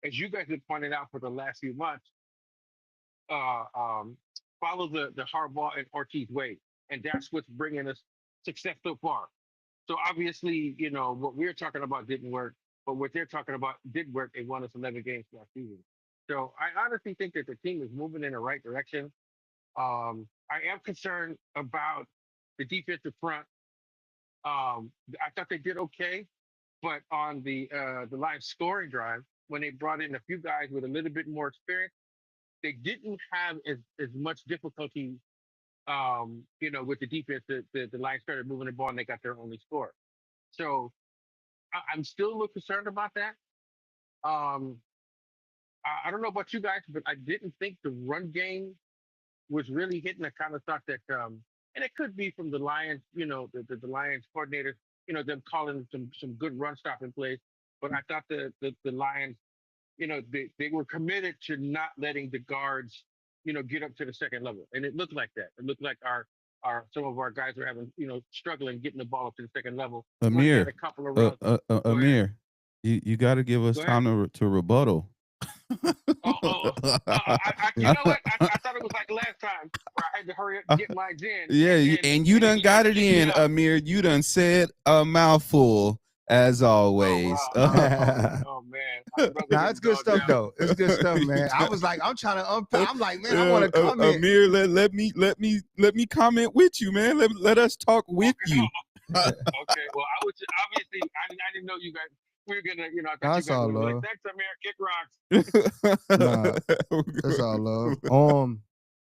as you guys have pointed out for the last few months, uh, um, follow the Harbaugh and Ortiz way, and that's what's bringing us success so far. So obviously, what we're talking about didn't work, but what they're talking about did work. They won us 11 games last season. So I honestly think that the team is moving in the right direction. I am concerned about the defensive front. I thought they did okay, but on the live scoring drive, when they brought in a few guys with a little bit more experience, they didn't have as much difficulty, with the defense. The Lions started moving the ball and they got their only score. So I'm still a little concerned about that. Um, I don't know about you guys, but I didn't think the run game was really hitting. I kind of thought that, and it could be from the Lions, the Lions coordinators, them calling some good run stopping plays. But I thought the Lions, they were committed to not letting the guards, get up to the second level, and it looked like that. It looked like our some of our guys were having, struggling getting the ball up to the second level. One had a Amir, couple of runs. Go ahead. Amir, you got to give us Go ahead. time to rebuttal. You know what? I thought it was like last time where I had to hurry up and get mine in. Yeah, and you done got it in, Amir. You done said a mouthful as always. Oh, wow. Oh man. Nah, it's good stuff though. It's good stuff, man. I was like, I'm trying to unpack. I'm like, man, I want to comment. Amir, let me comment with you, man. Let us talk with you. Okay. Well, I was obviously I didn't know you guys. We were gonna, I thought That's you guys all would be like, love. thanks, Amir, kick rocks. Nah, that's all love.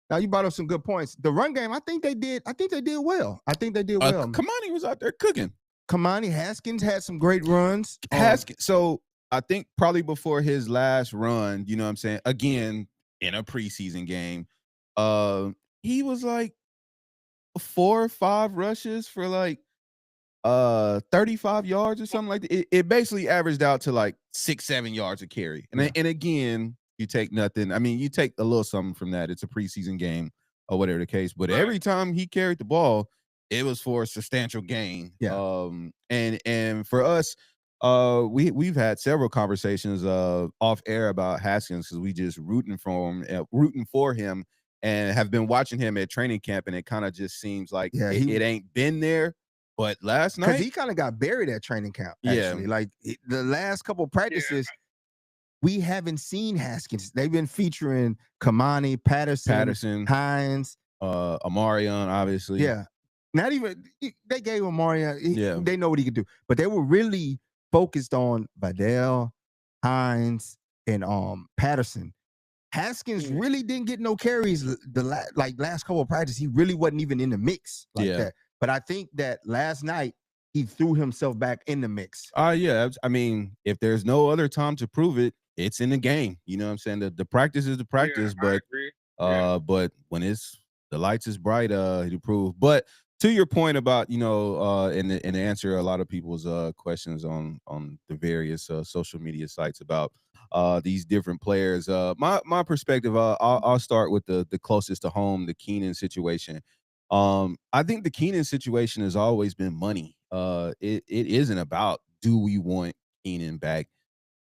Now you brought up some good points. The run game, I think they did well. Kamani was out there cooking. Kamani Haskins had some great runs. Haskins. So I think probably before his last run, you know what I'm saying? Again, in a preseason game, he was like 4 or 5 rushes for like 35 yards or something like that. It basically averaged out to like 6-7 yards a carry. And again, you take nothing. I mean, you take a little something from that. It's a preseason game or whatever the case. But every time he carried the ball, it was for a substantial gain. Yeah. And for us, we've had several conversations off air about Haskins because we just rooting for him, and have been watching him at training camp, and it kind of just seems like it ain't been there. But last night, because he kind of got buried at training camp. Actually, like the last couple of practices, we haven't seen Haskins. They've been featuring Kamani, Patterson, Hines, Amarion, obviously. Yeah, not even they gave Amarion. They know what he could do, but they were really focused on Vidal, Hines, and Patterson. Haskins really didn't get no carries last couple of practices. He really wasn't even in the mix like that. But I think that last night he threw himself back in the mix. Yeah. I mean, if there's no other time to prove it, it's in the game. You know what I'm saying? The practice is the practice, but when the lights is bright, to prove. But to your point about, and to answer a lot of people's questions on the various social media sites about these different players. My perspective, I'll start with the closest to home, the Keenan situation. I think the Keenan situation has always been money. It isn't about, do we want Keenan back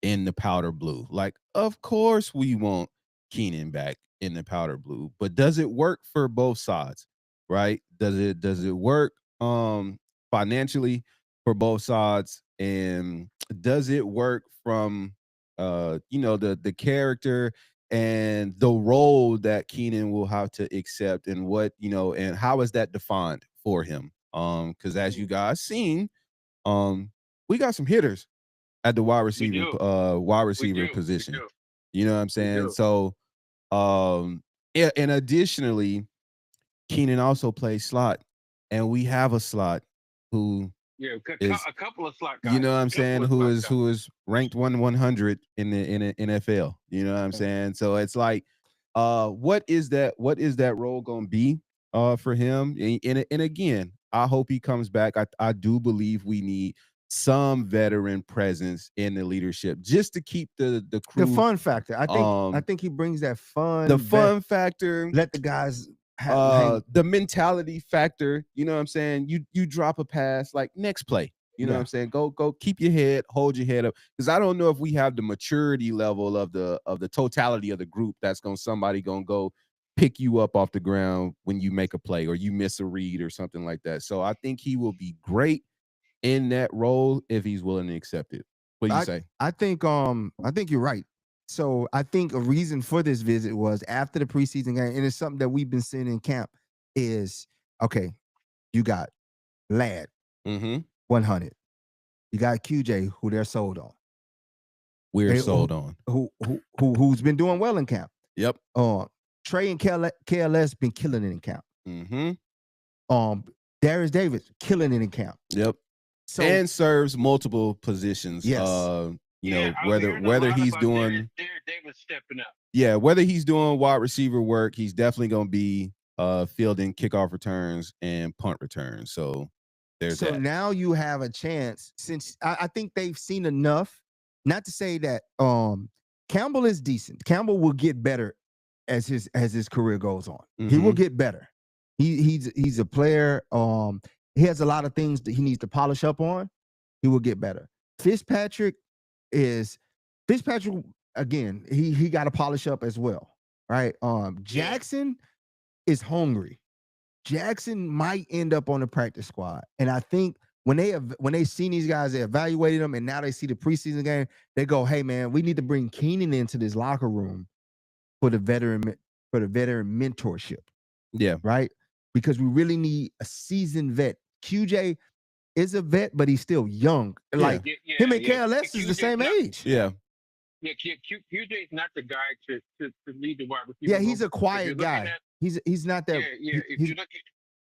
in the powder blue? Like, of course we want Keenan back in the powder blue, but does it work for both sides? Right? Does it work financially for both sides? And does it work from the character and the role that Keenan will have to accept, and what, and how is that defined for him? Because as you guys seen, we got some hitters at the wide receiver position. You know what I'm saying? So, and additionally, Keenan also plays slot, and we have a slot who a couple of slot guys. You know what I'm saying? Who is ranked 100 in the NFL. You know what I'm saying? So it's like, what is that role gonna be for him? And again, I hope he comes back. I do believe we need some veteran presence in the leadership just to keep the crew. The fun factor. I think he brings that fun. The fun factor. Let the guys the mentality factor. You know what I'm saying? You drop a pass, like, next play. You know what I'm saying? Go keep your head, hold your head up. Because I don't know if we have the maturity level of the totality of the group that's somebody gonna go pick you up off the ground when you make a play or you miss a read or something like that. So I think he will be great in that role if he's willing to accept it. What do you say? I think you're right. So I think a reason for this visit was after the preseason game, and it's something that we've been seeing in camp, is okay, you got Ladd, 100. You got QJ, who they're sold on. We're sold on. Who's been doing well in camp. Yep. Trey and KLS been killing it in camp. Mm-hmm. Darius Davis killing it in camp. Yep. So And serves multiple positions. Yes. You Yeah, know, I'm hearing a whether lot he's about doing Darius Davis stepping up. yeah, whether he's doing wide receiver work, he's definitely gonna be fielding kickoff returns and punt returns. So there's so that. now you have a chance, since I think they've seen enough. Not to say that Campbell is decent. Campbell will get better as his career goes on. He will get better. He's a player. He has a lot of things that he needs to polish up on. He will get better. Fitzpatrick again. He got to polish up as well, right? Jackson is hungry. Jackson might end up on the practice squad, and I think when they seen these guys, they evaluated them, and now they see the preseason game. They go, "Hey, man, we need to bring Keenan into this locker room for the veteran mentorship." Yeah. Right, because we really need a seasoned vet. QJ is a vet, but he's still young. Like him and KLS is the same age. Yeah. Yeah, QJ is not the guy to lead the wide receiver. Yeah, he's a quiet guy. He's not that. Yeah. If you look at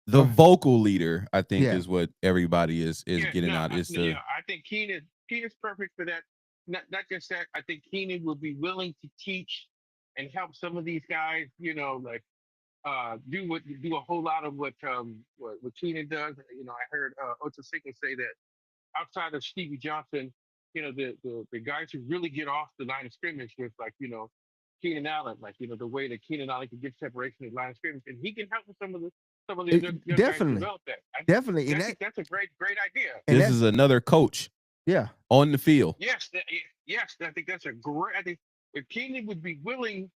the vocal leader, I think, is what everybody is getting out. I think Keenan's perfect for that. Not just that. I think Keenan will be willing to teach and help some of these guys. You know, like do a whole lot of what Keenan does. You know, I heard Ochocinco say that outside of Stevie Johnson, you know, the guys who really get off the line of scrimmage with, like, you know, Keenan Allen, like, you know, the way that Keenan Allen can get separation at line of scrimmage, and he can help with some of the young guys develop that. Definitely. I think that's a great idea. This is another coach. Yeah. On the field. Yes. I think that's a great. I think if Keenan would be willing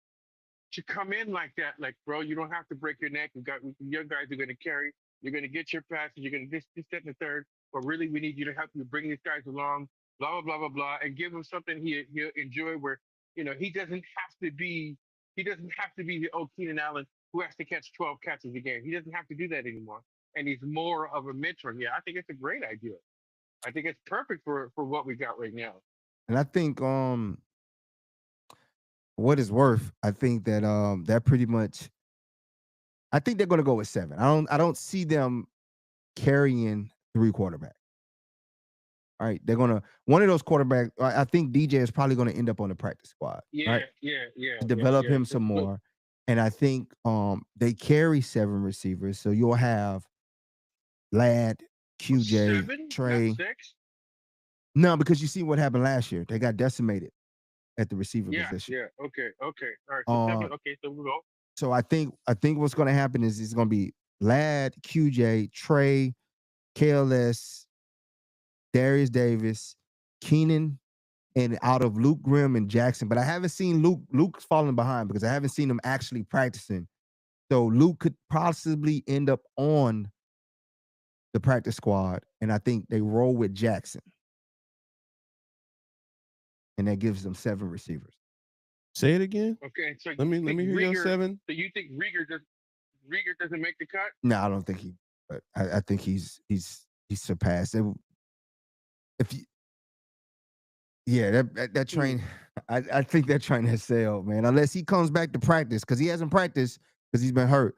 to come in like that, like, bro, you don't have to break your neck. Young guys are going to carry. You're going to get your passes. You're going to this, that, and the third. But really, we need you to help you bring these guys along. Blah blah blah blah blah, and give him something he'll enjoy. Where, you know, he doesn't have to be the old Keenan Allen who has to catch 12 catches a game. He doesn't have to do that anymore, and he's more of a mentor. Yeah, I think it's a great idea. I think it's perfect for what we got right now. And I think what is worth, I think that that pretty much, I think they're going to go with 7. I don't see them carrying 3 quarterbacks. All right, they're gonna one of those quarterbacks. I think DJ is probably gonna end up on the practice squad. Yeah. Develop him some more, and I think they carry 7 receivers, so you'll have Ladd, QJ, 7? Trey. Not 6? No, because you see what happened last year. They got decimated at the receiver position. Yeah. Okay. All right. So 7. Okay. So we'll go. So I think what's gonna happen is it's gonna be Ladd, QJ, Trey, KLS, Darius Davis, Keenan, and out of Luke Grimm and Jackson. But I haven't seen Luke's falling behind because I haven't seen him actually practicing. So Luke could possibly end up on the practice squad, and I think they roll with Jackson. And that gives them 7 receivers. Say it again. Okay, so let me hear your 7. So you think Rieger doesn't make the cut? No, I don't think he. But I think he's surpassed. That train. I think that train has sailed, man. Unless he comes back to practice, because he hasn't practiced because he's been hurt.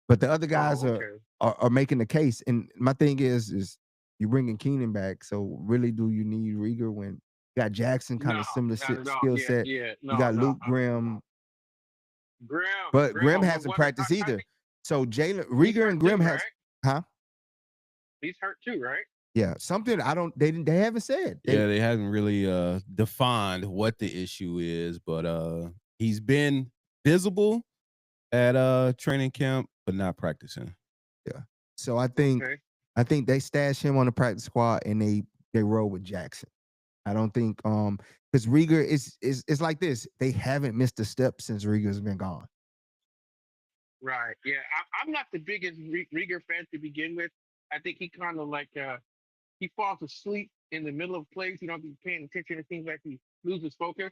But the other guys are making the case. And my thing is you're bringing Keenan back. So really, do you need Rieger when you got Jackson kind of similar skill set? You got Luke Grimm. But Grimm hasn't practiced either. So Rieger and Grimm has, huh? He's hurt too, right? Yeah, something they haven't said. They haven't really defined what the issue is, but he's been visible at training camp, but not practicing. Yeah. So I think they stash him on the practice squad and they roll with Jackson. I don't think because Rieger is like this. They haven't missed a step since Rieger's been gone. Right. Yeah. I'm not the biggest Rieger fan to begin with. I think he kind of like he falls asleep in the middle of plays. You don't be paying attention. It seems like he loses focus.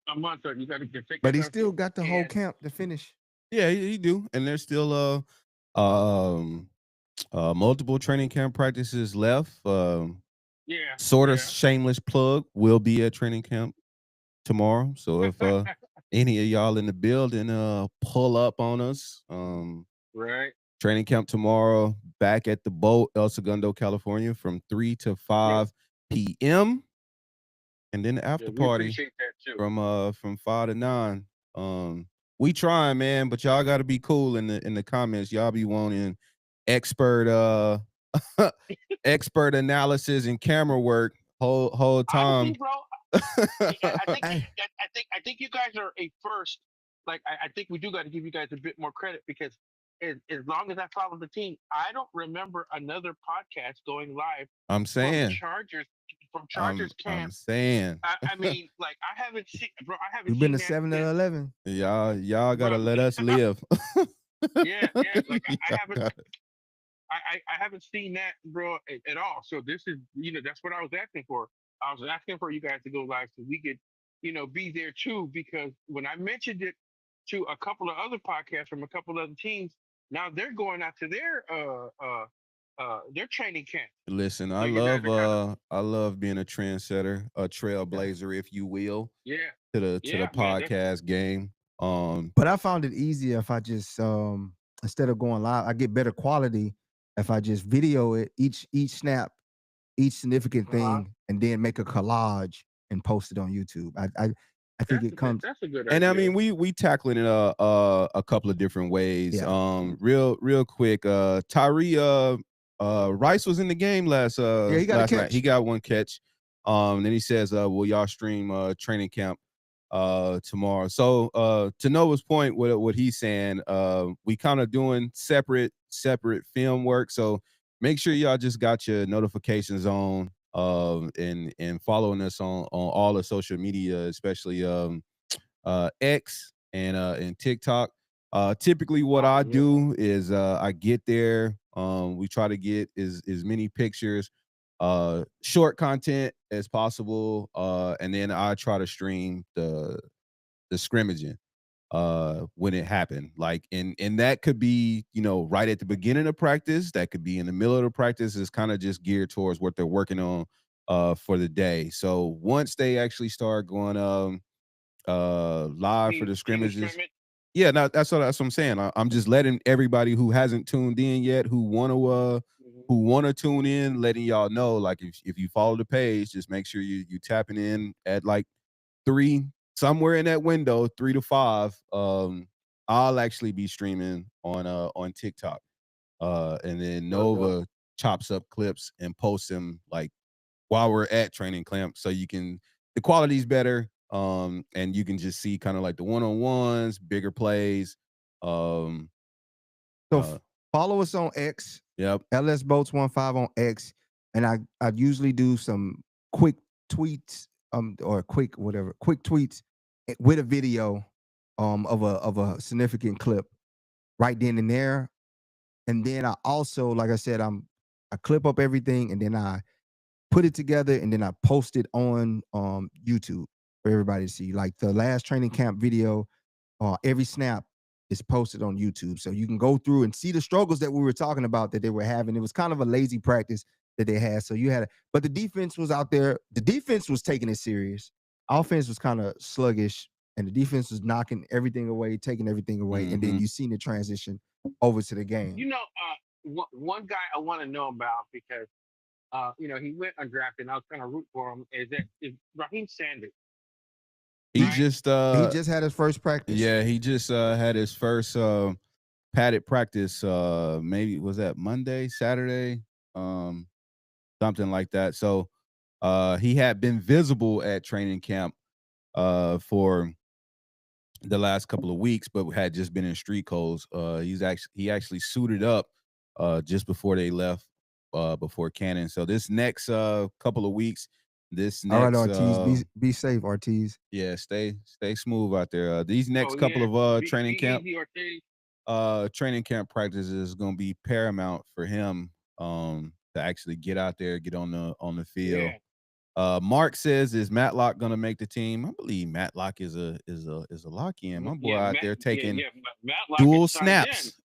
A month, you got to get. But he still got the whole camp to finish. Yeah, he do, and there's still multiple training camp practices left. Sort of shameless plug. Will be at training camp tomorrow. So if any of y'all in the building, pull up on us. Right. Training camp tomorrow, back at the boat, El Segundo, California, from 3 to 5 p.m. And then the after Yeah, we party appreciate that too. from 5 to 9. We trying, man, but y'all gotta be cool in the comments. Y'all be wanting expert expert analysis and camera work whole Honestly, time. bro, Hey, I think you guys are a first. Like I think we do got to give you guys a bit more credit because as long as I follow the team, I don't remember another podcast going live I'm from saying. Chargers I'm camp. saying. I mean, like I haven't seen, bro. I haven't you've been seen to that 7 to since, 11. Y'all bro. gotta let us live. Yeah, yeah. Like I Y'all haven't. gotta- I haven't seen that, bro, at all. So this is, that's what I was asking for. I was asking for you guys to go live so we could, be there too. Because when I mentioned it to a couple of other podcasts from a couple of other teams, now they're going out to their training camp. Listen, So you guys are kind of, I love being a trendsetter, a Yeah. trailblazer, if you will, yeah, to the yeah, man. That's podcast game. But I found it easier if I just instead of going live, I get better quality if I just video it each snap, each significant uh thing, and then make a collage and post it on YouTube. I think it comes. that's a good And I idea. mean, we tackling it a couple of different ways. Yeah. Real quick, Tyree Rice was in the game Yeah, he got a last night. He catch. got one catch. Then he says, will y'all stream training camp tomorrow? So to Noah's point, what he's saying, we kind of doing separate film work. So make sure y'all just got your notifications on and following us on all the social media, especially X and TikTok. Typically what I Yeah. do is I get there. We try to get as many pictures, short content as possible, and then I try to stream the scrimmaging when it happened. Like and that could be, right at the beginning of practice, that could be in the middle of the practice. It's kind of just geared towards what they're working on for the day. So once they actually start going live for the Team scrimmages. scrimmage. Yeah, no, that's what I'm saying. I'm just letting everybody who hasn't tuned in yet, Mhm. who want to tune in, letting y'all know. Like if you follow the page, just make sure you tapping in at like 3, somewhere in that window, 3 to 5. I'll actually be streaming on TikTok. And then No doubt. Nova chops up clips and posts them like while we're at training camp, so the quality's better, and you can just see kind of like the one-on-ones, bigger plays. um So uh follow us on X, yep. LS Boats 15 on X, and I usually do some quick tweets, or quick tweets with a video, of a significant clip right then and there. And then I also, like I said, I clip up everything and then I put it together and then I post it on YouTube for everybody to see. Like the last training camp video, every snap is posted on YouTube. So you can go through and see the struggles that we were talking about that they were having. It was kind of a lazy practice that they had. So but the defense was out there. The defense was taking it serious. Offense was kind of sluggish, and the defense was knocking everything away, taking everything away. And then Mhm. you seen the transition over to the game. One guy I want to know about because he went undrafted. And I was kind of root for him. Is Raheem Sanders, He right? just He just had his first practice. yeah, he just had his first padded practice. Maybe was that Monday, Saturday, um something like that. So he had been visible at training camp for the last couple of weeks, but had just been in street clothes. He actually suited up just before they left, before Cannon. So this next couple of weeks, this All right, next Ortiz, be safe, Ortiz. yeah, stay smooth out there. These next Oh couple yeah, of be easy, Ortiz. training camp practices is going to be paramount for him to actually get out there, get on the field. Yeah, Mark says, "Is Matlock gonna make the team?" I believe Matlock is a lock in. My boy yeah, out there taking Matlock is dual signed in. snaps.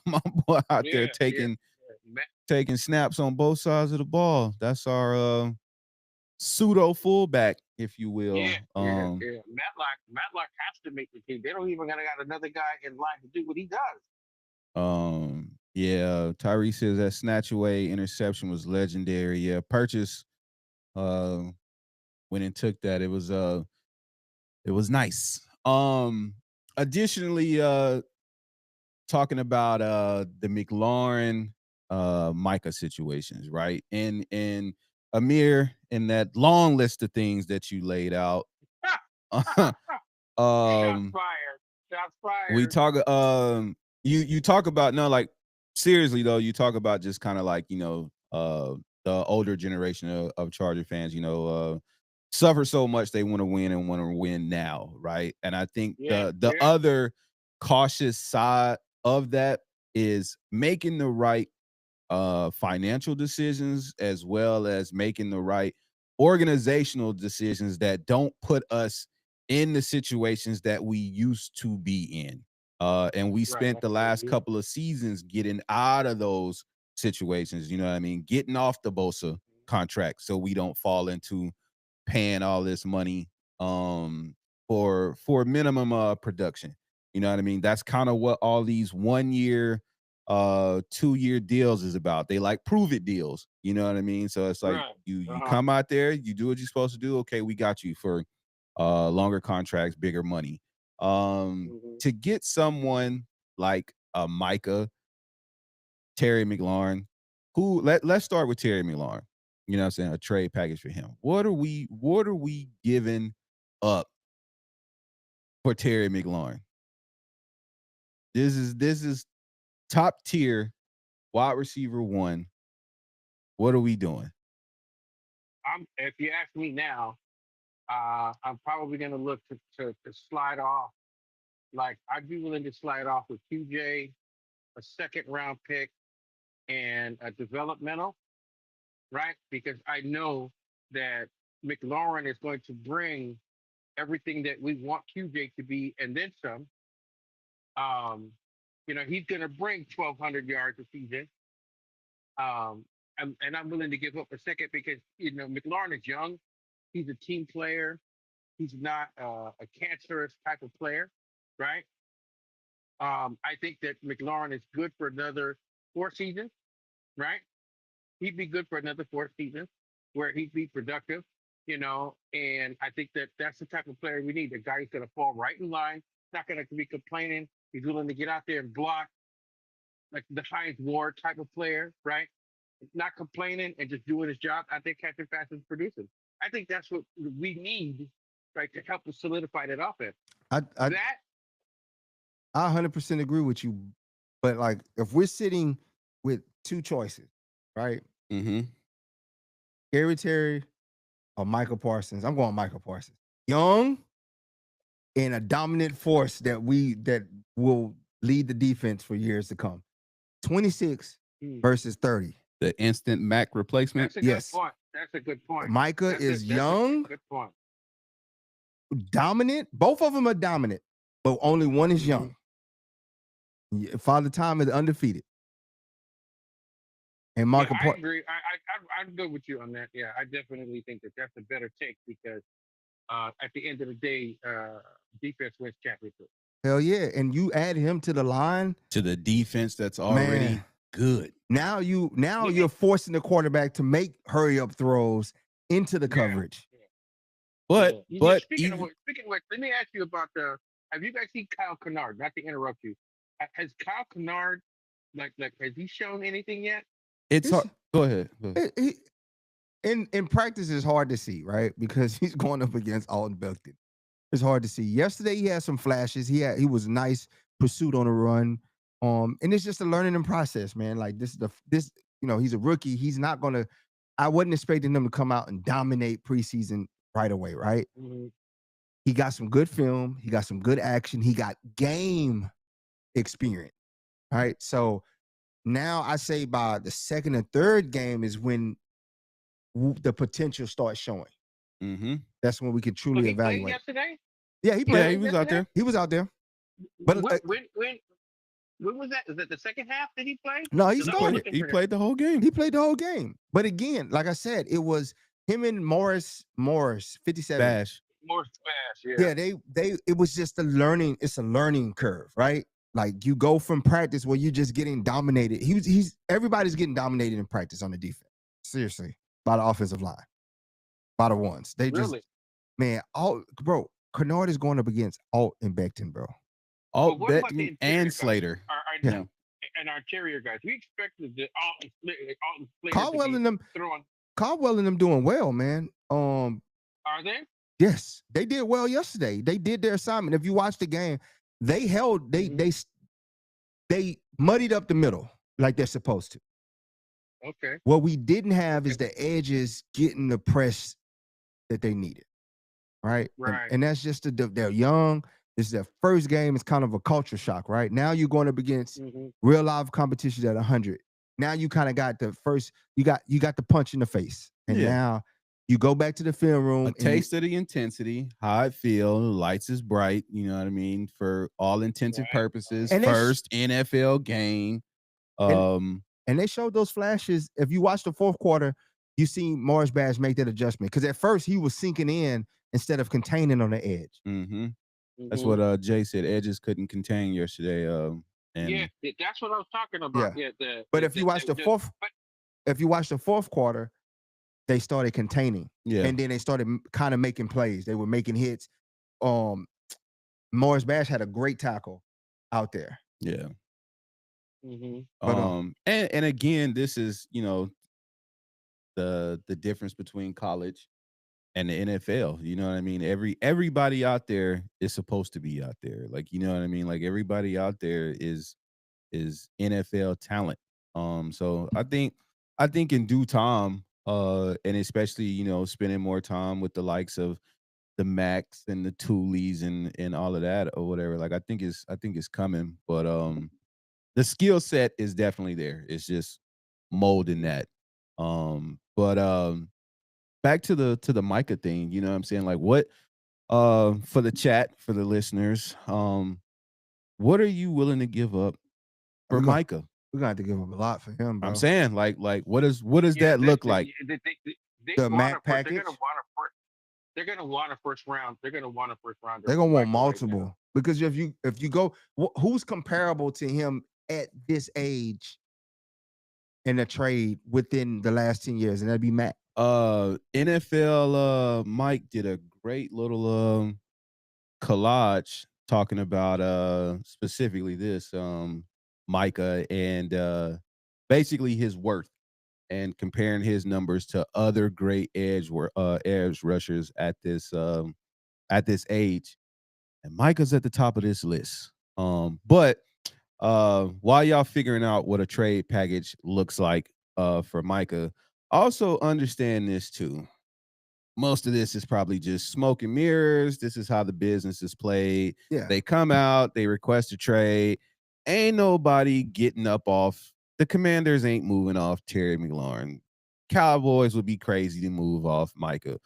my boy out there Yeah, yeah. taking snaps on both sides of the ball. That's our pseudo fullback if you will. Yeah, yeah. Matlock has to make the team. They don't even got another guy in line to do what he does. Yeah, Tyree says that snatch away interception was legendary. Yeah, Purchase uh went and took that. It was nice. Additionally, talking about the McLaurin Micah situations, right? And Amir, in that long list of things that you laid out, Shots um fired. Shots we fired. talk you talk about, no, like, seriously though, you talk about just kind of like, the older generation of Charger fans, suffer so much they want to win and want to win now, right? And I think Yeah, the yeah. other cautious side of that is making the right financial decisions, as well as making the right organizational decisions that don't put us in the situations that we used to be in. And we Right. spent the last Absolutely. couple of seasons getting out of those situations, you know what I mean? Getting off the Bosa contract so we don't fall into paying all this money for minimum production. You know what I mean? That's kind of what all these 1 year 2 year deals is about. They like prove it deals. You know what I mean? So it's like Right. you come out there, you do what you're supposed to do. Okay, we got you for longer contracts, bigger money. Mhm. To get someone like Micah, Terry McLaurin, who let's start with Terry McLaurin. You know what I'm saying? A trade package for him. What are we giving up for Terry McLaurin? This is top tier wide receiver one. What are we doing? If you ask me now, I'm probably going to look to slide off. Like, I'd be willing to slide off with QJ, a second round pick, and a developmental, right? Because I know that McLaurin is going to bring everything that we want QJ to be, and then some. Um, he's going to bring 1,200 yards a season. And I'm willing to give up a second because McLaurin is young. He's a team player. He's not a cancerous type of player, right? I think that McLaurin is good for another 4 seasons, right? He'd be good for another 4 seasons where he'd be productive, and I think that that's the type of player we need. The guy who's going to fall right in line, not going to be complaining. He's willing to get out there and block, like the Hines Ward type of player, right? Not complaining and just doing his job. I think Captain Fast is producing. I think that's what we need, right, to help us solidify that offense. I I, That I 100% agree with you, but like if we're sitting with two choices, right? Mm-hmm. Gary Terry or Michael Parsons. I'm going Michael Parsons. Young and a dominant force that will lead the defense for years to come. 26 versus 30. The instant Mac replacement. that's a Yes. good point. That's a good point. Micah is young, Good point. dominant. Both of them are dominant, but only one is young. Father Time is undefeated. And Michael I agree. I'm good with you on that. Yeah, I definitely think that that's a better take because at the end of the day, defense wins championships. Hell yeah. And you add him to the line. To the defense that's already Man. good. Now you're forcing the quarterback to make hurry up throws into the coverage. But speaking of which, let me ask you about have you guys seen Kyle Kennard? Not to interrupt you. Has Kyle Kennard like has he shown anything yet? It's hard. Go ahead. In practice, it's hard to see, right? Because he's going up against Alton Becton. It's hard to see. Yesterday, he had some flashes. He was nice pursuit on the run. And it's just a learning process, man. Like this, he's a rookie. He's not gonna. I wasn't expecting him to come out and dominate preseason right away, right? Mm-hmm. He got some good film. He got some good action. He got game experience, right? So now I say by the second and third game is when the potential starts showing. Mm-hmm. That's when we can truly he evaluate. Played yesterday? Yeah, he played. Yeah, he was out there. He was out there. But when was that? Is that the second half that he played? No, He played the whole game. He played the whole game. But again, like I said, it was him and Morris 57. Bash. More fast, yeah. Yeah, it was just it's a learning curve, right? Like you go from practice where you're just getting dominated. Everybody's getting dominated in practice on the defense. Seriously, by the offensive line, by the ones. They just Really. man, Kennard is going up against Alt and Becton, bro. All But what about the Becton interior and guys? Slater. Yeah. And our interior guys. We expected the all and Slater Caldwell to be and them, throwing. Caldwell and them doing well, man. Are they? Yes, they did well yesterday. They did their assignment. If you watch the game, they held, they muddied up the middle like they're supposed to. Okay. What we didn't have is the edges getting the press that they needed. Right. Right. And that's just they're young. This is their first game. It's kind of a culture shock, right? Now you're going up against real live competition at 100. Now you kind of got the first, you got the punch in the face. And now you go back to the film room. A taste of the intensity, how it feel, lights is bright, you know what I mean? For all intents and purposes, And first NFL game. And they showed those flashes. If you watch the fourth quarter, you see Morris Bash make that adjustment. Because at first he was sinking in instead of containing on the edge. That's what Jay said. Edges couldn't contain yesterday. And yeah, that's what I was talking about. Yeah. But if you watch the fourth quarter, they started containing. Yeah. And then they started kind of making plays. They were making hits. Morris Bash had a great tackle out there. Yeah. But, and again, this is, you know, the difference between college and the NFL. You know what I mean? Everybody out there is supposed to be out there. Like, you know what I mean? Like everybody out there is NFL talent. So I think in due time, and especially, you know, spending more time with the likes of the Max and the Toolies and all of that or whatever. Like I think it's coming. But the skill set is definitely there. It's just molding that. But back to the Micah thing, you know what I'm saying? Like what for the chat, for the listeners, what are you willing to give up for Micah? We're gonna have to give up a lot for him, bro. I'm saying, like what does that look like? The Mac package. They're gonna want a first round. They're gonna want a first round. They're gonna want multiple because if you go, who's comparable to him at this age in a trade within the last 10 years, and that'd be Mac. NFL Mike did a great little collage talking about specifically this Micah and basically his worth and comparing his numbers to other great edge rushers at this age. And Micah's at the top of this list. But while y'all figuring out what a trade package looks like for Micah, also understand this too. Most of this is probably just smoke and mirrors. This is how the business is played. Yeah. They come out, they request a trade. Ain't nobody getting up off. The Commanders ain't moving off Terry McLaurin. Cowboys would be crazy to move off Micah.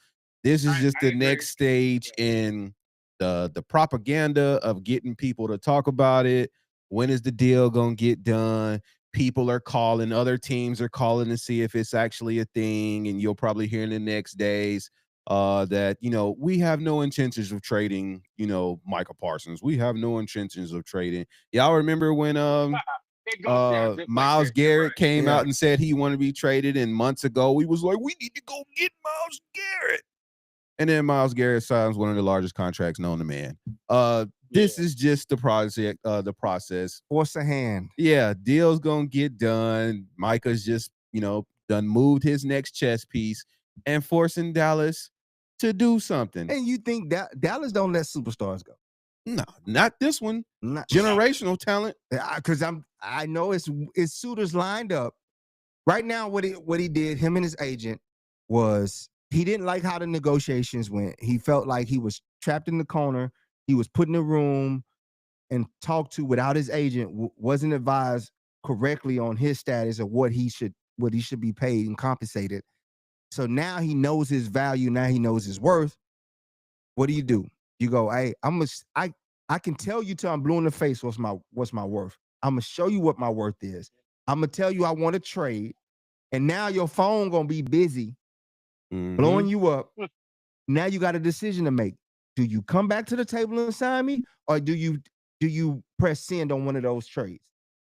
This is just the next stage in the propaganda of getting people to talk about it. When is the deal gonna get done? People are calling, other teams are calling to see if it's actually a thing, and you'll probably hear in the next days that, you know, we have no intentions of trading, you know, Micah Parsons. We have no intentions of trading. Y'all remember when Myles Garrett came out and said he wanted to be traded, and months ago we was like, we need to go get Myles Garrett. And then Myles Garrett signs one of the largest contracts known to man. This is just the project, the process. Force a hand. Yeah, deal's gonna get done. Micah's just, you know, done moved his next chess piece and forcing Dallas to do something. And you think that Dallas don't let superstars go? No, not this one. Generational talent. Because I know it's suitors lined up. Right now, what he did, him and his agent, was he didn't like how the negotiations went. He felt like he was trapped in the corner. He was put in a room and talked to without his agent, wasn't advised correctly on his status of what he should be paid and compensated. So now he knows his value. Now he knows his worth. What do? You go, hey, I can tell you till I'm blue in the face what's my worth. I'm gonna show you what my worth is. I'm gonna tell you I want to trade, and now your phone gonna be busy blowing you up. Now you got a decision to make. Do you come back to the table and sign me, or do you press send on one of those trades?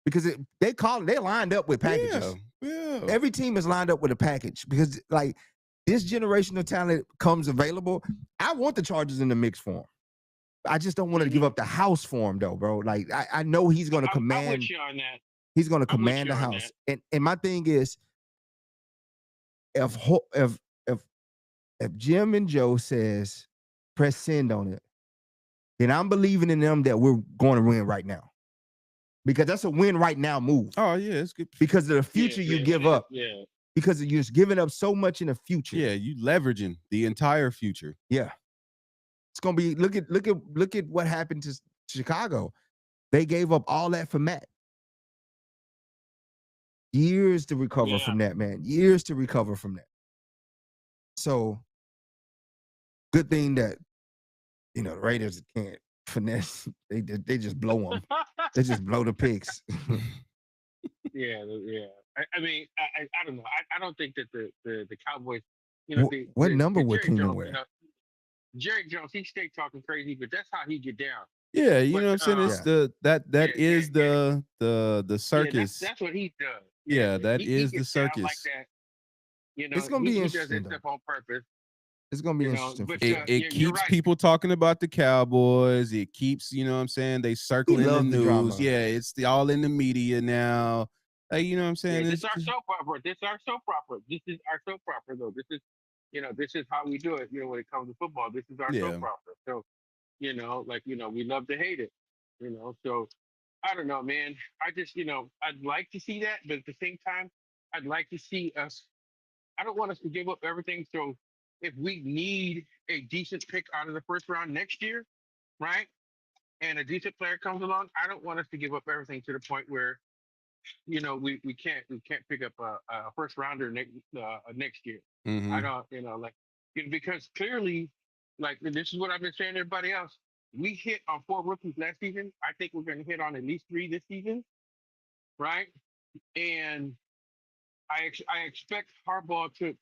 Because they lined up with packages. Yeah. Every team is lined up with a package because like this generational talent comes available. I want the Chargers in the mix for him. I just don't want to give up the house for him though, bro. Like I know he's going to command. I'm with you on that. He's going to I'm with command you the on house. that. And my thing is, if Jim and Joe says press send on it, then I'm believing in them that we're going to win right now. Because that's a win right now move. Oh yeah, it's good. Because of the future you give up. Yeah. Because you're just giving up so much in the future. Yeah, you leveraging the entire future. Yeah. It's gonna be look at what happened to Chicago. They gave up all that for Matt. Years to recover from that, man. Years to recover from that. So good thing that the Raiders can't finesse. They just blow them. They just blow the picks. Yeah. I mean, I don't know. I don't think that the Cowboys, what number would Jerry Keenan Jones, wear? Jerry Jones, he stayed talking crazy, but that's how he get down. Yeah, you know what I'm saying? It's the circus. That's what he does. Yeah, that is he the gets down circus. like that. It's gonna be he interesting. He does that stuff on purpose. It's gonna be interesting. But, it keeps people talking about the Cowboys. It keeps, you know what I'm saying, they circle in the news. Drama. Yeah, it's all in the media now. Like, you know what I'm saying? This is our soap opera. This is our soap opera. This is our soap opera, though. This is how we do it. When it comes to football, this is our soap opera. So, we love to hate it. So I don't know, man. I just, I'd like to see that, but at the same time, I'd like to see us. I don't want us to give up everything. So if we need a decent pick out of the first round next year, right, and a decent player comes along, I don't want us to give up everything to the point where, we can't pick up a first rounder next year. I don't, because clearly, like this is what I've been saying to everybody else. We hit on 4 rookies last season. I think we're going to hit on at least 3 this season, right? And I expect Harbaugh to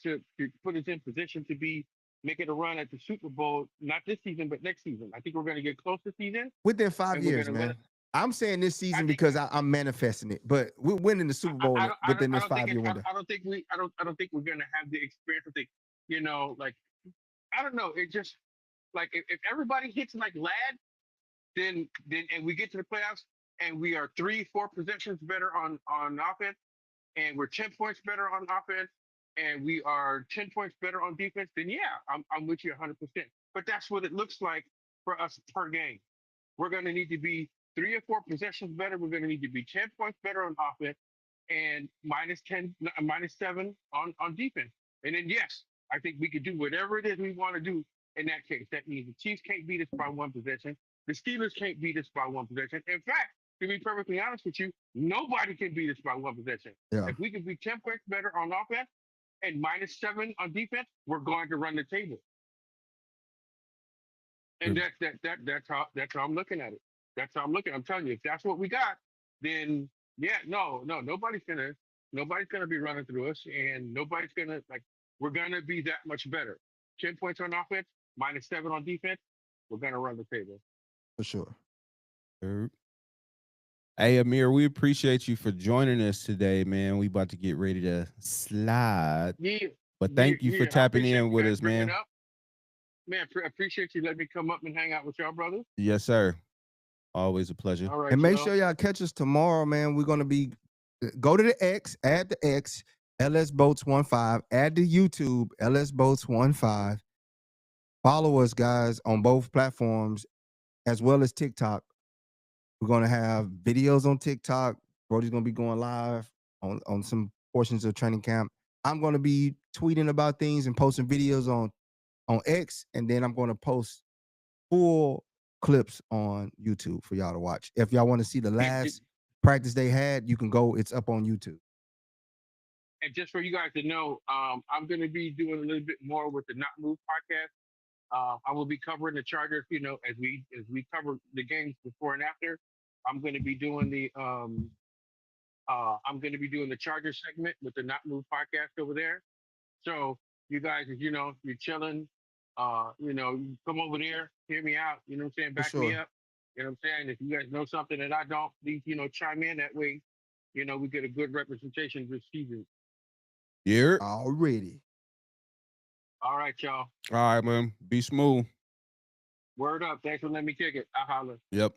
put us in position to be making a run at the Super Bowl, not this season, but next season. I think we're going to get close this season. Within 5 years, man. I'm saying this season because I'm manifesting it, but we're winning the Super Bowl within this 5-year window. I don't think we're going to have the experience. I think, like, I don't know. It just like if everybody hits like Lad, then and we get to the playoffs and we are 3-4 possessions better on offense, and we're 10 points better on offense, and we are 10 points better on defense, then yeah, I'm with you 100%. But that's what it looks like for us per game. We're going to need to be 3 or 4 possessions better. We're going to need to be 10 points better on offense and -7 on defense. And then, yes, I think we could do whatever it is we want to do in that case. That means the Chiefs can't beat us by 1 possession. The Steelers can't beat us by 1 possession. In fact, to be perfectly honest with you, nobody can beat us by 1 possession. Yeah. If we can be 10 points better on offense and -7 on defense, we're going to run the table. And that's how I'm looking at it. That's how I'm looking. I'm telling you, if that's what we got, then yeah, no, nobody's gonna be running through us, and nobody's gonna we're gonna be that much better. 10 points on offense, -7 on defense, we're gonna run the table. For sure. Hey Amir, we appreciate you for joining us today, man. We about to get ready to slide. Yeah. But thank you for tapping in with us, man. Man, appreciate you letting me come up and hang out with y'all, brothers. Yes, sir. Always a pleasure. All right, and make sure y'all catch us tomorrow, man. We're gonna be go to the X, add the X, LS Boats 15, add the YouTube, LS Boats 15. Follow us, guys, on both platforms as well as TikTok. We're gonna have videos on TikTok. Brody's gonna be going live on some portions of training camp. I'm gonna be tweeting about things and posting videos on X, and then I'm gonna post full clips on YouTube for y'all to watch. If y'all want to see the last practice they had, you can go. It's up on YouTube. And just for you guys to know, I'm going to be doing a little bit more with the Not Move podcast. I will be covering the Chargers, as we cover the games before and after. I'm going to be doing the Chargers segment with the Not Move podcast over there. So you guys, you're chilling, you come over there, hear me out. You know what I'm saying? For Back me sure. up. You know what I'm saying? If you guys know something that I don't, please, chime in that way. We get a good representation this season. Yeah. Already. All right, y'all. All right, man. Be smooth. Word up. Thanks for letting me kick it. I holler. Yep.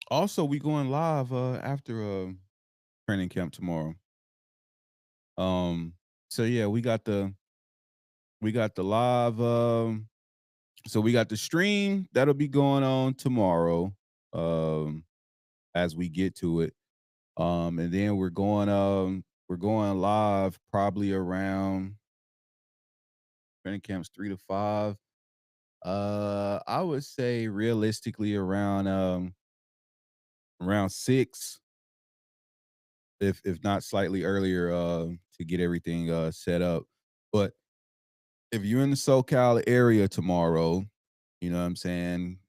Also, we going live after training camp tomorrow. Um, so yeah, we got the live so we got the stream that'll be going on tomorrow as we get to it. And then we're going live probably around training camps 3 to 5. I would say realistically around 6, if not slightly earlier, to get everything set up. But if you're in the SoCal area tomorrow, you know what I'm saying,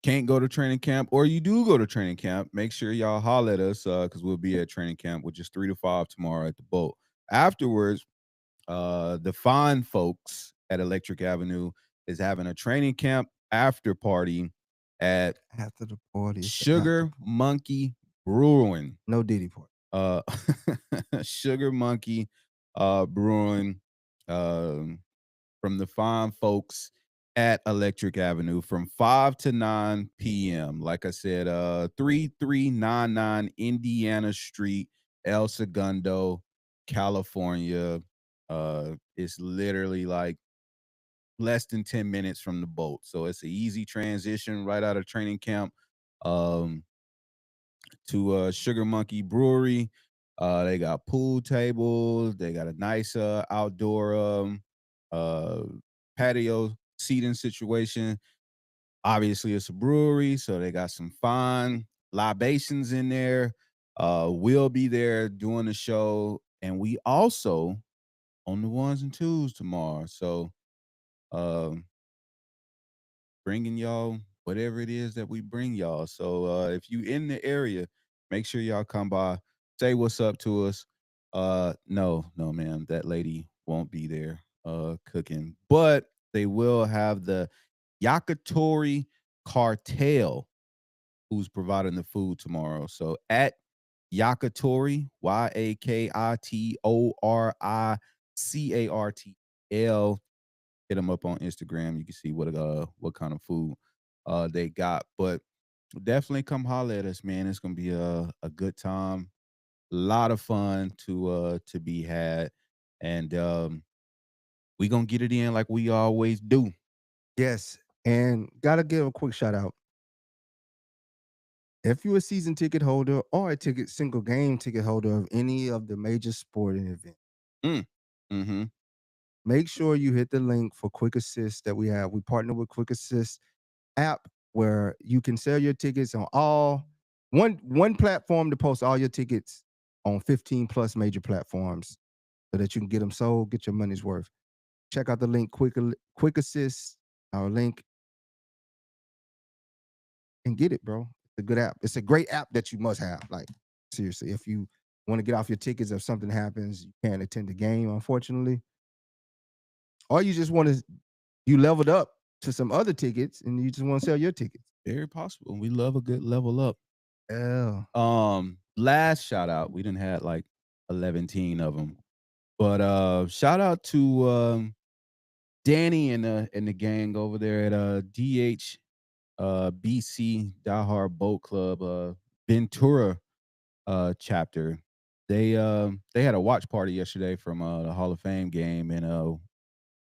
can't go to training camp, or you do go to training camp, make sure y'all holler at us because we'll be at training camp, which is 3 to 5 tomorrow at the boat. Afterwards, the fine folks at Electric Avenue is having a training camp after party at After the party. It's the after Sugar party. Monkey Brewing. No Diddy party. Uh, Sugar Monkey Brewing, from the fine folks at Electric Avenue from 5 to 9 p.m. Like I said, 3399 Indiana Street, El Segundo, California. It's literally like less than 10 minutes from the boat. So it's an easy transition right out of training camp. To Sugar Monkey Brewery. They got pool tables. They got a nice outdoor uh, patio seating situation. Obviously, it's a brewery, so they got some fine libations in there. We'll be there doing the show, and we also on the ones and twos tomorrow. So, um, bringing y'all whatever it is that we bring y'all. So if you in the area, make sure y'all come by, say what's up to us. No, ma'am, that lady won't be there cooking, but they will have the Yakitori Cartel who's providing the food tomorrow. So at Yakitori, YAKITORICARTL, hit them up on Instagram. You can see what kind of food they got. But definitely come holler at us, man. It's gonna be a good time, a lot of fun to be had, and we gonna get it in like we always do. Yes. And gotta give a quick shout out. If you're a season ticket holder or a single game ticket holder of any of the major sporting events, Mm-hmm. make sure you hit the link for Quick Assist that we have. We partner with Quick Assist app where you can sell your tickets on one platform to post all your tickets on 15 plus major platforms so that you can get them sold, get your money's worth. Check out the link, Quick Assist, our link, and get it, bro. It's a good app. It's a great app that you must have. Like, seriously, if you want to get off your tickets, if something happens, you can't attend the game, unfortunately. Or you just want to, you leveled up to some other tickets and you just want to sell your tickets. Very possible. We love a good level up. Yeah. Last shout out. We didn't had like 11 of them. But shout out to Danny and the gang over there at DH BC Diehard Boat Club Ventura chapter. They had a watch party yesterday from the Hall of Fame game, and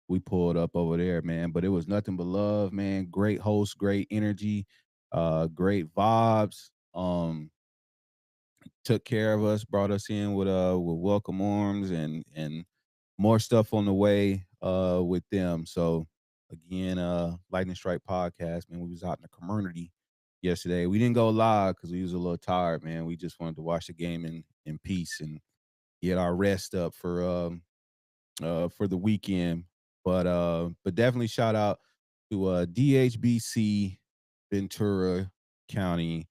we pulled up over there, man. But it was nothing but love, man. Great host, great energy, great vibes. Took care of us, brought us in with welcome arms and more stuff on the way with them. So again, Lightning Strike podcast, man. We was out in the community yesterday. We didn't go live because we was a little tired, man. We just wanted to watch the game in peace and get our rest up for the weekend. But definitely shout out to DHBC Ventura County.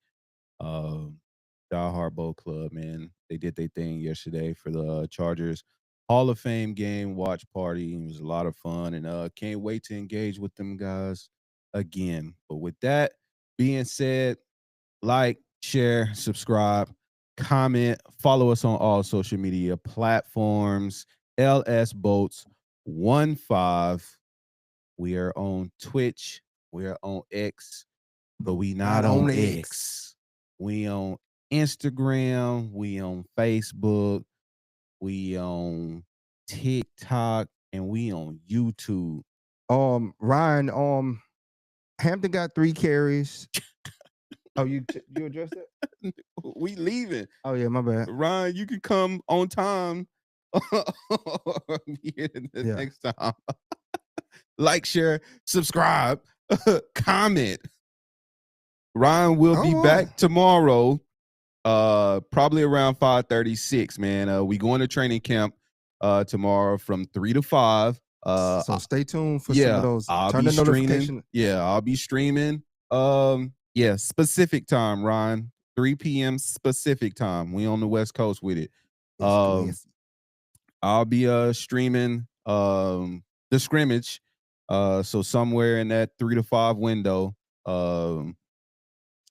diehard Bowl Club, man. They did their thing yesterday for the Chargers Hall of Fame game watch party. It was a lot of fun, and can't wait to engage with them guys again. But with that being said, like, share, subscribe, comment, follow us on all social media platforms. LS Boats 15. We are on Twitch. We are on X, but we not on X. We on Instagram. We on Facebook. We on TikTok, and we on YouTube. Ryan, Hampton got 3 carries. Oh, you addressed that? We leaving. Oh yeah, my bad. Ryan, you can come on time. Next time. Like, share, subscribe, comment. Ryan will be back tomorrow, probably around 5:36. Man, we going to training camp tomorrow from 3 to 5. So stay tuned for some of those. Turn the notification. Yeah, I'll be streaming. Specific time, Ryan. 3 p.m. specific time. We on the West Coast with it. I'll be streaming the scrimmage. So somewhere in that 3 to 5 window,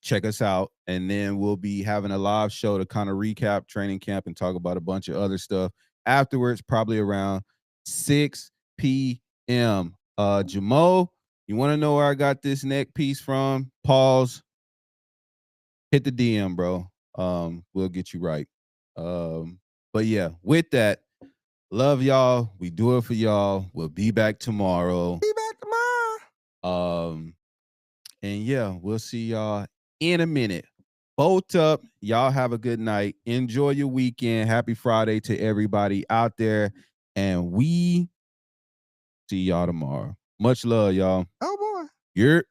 check us out. And then we'll be having a live show to kind of recap training camp and talk about a bunch of other stuff afterwards, probably around 6 p.m. Jamo, you want to know where I got this neck piece from? Pause. Hit the DM, bro. We'll get you right. But yeah, with that, love y'all. We do it for y'all. We'll be back tomorrow. And yeah, we'll see y'all in a minute. Bolt up. Y'all have a good night. Enjoy your weekend. Happy Friday to everybody out there. And we see y'all tomorrow. Much love, y'all. Oh boy. You're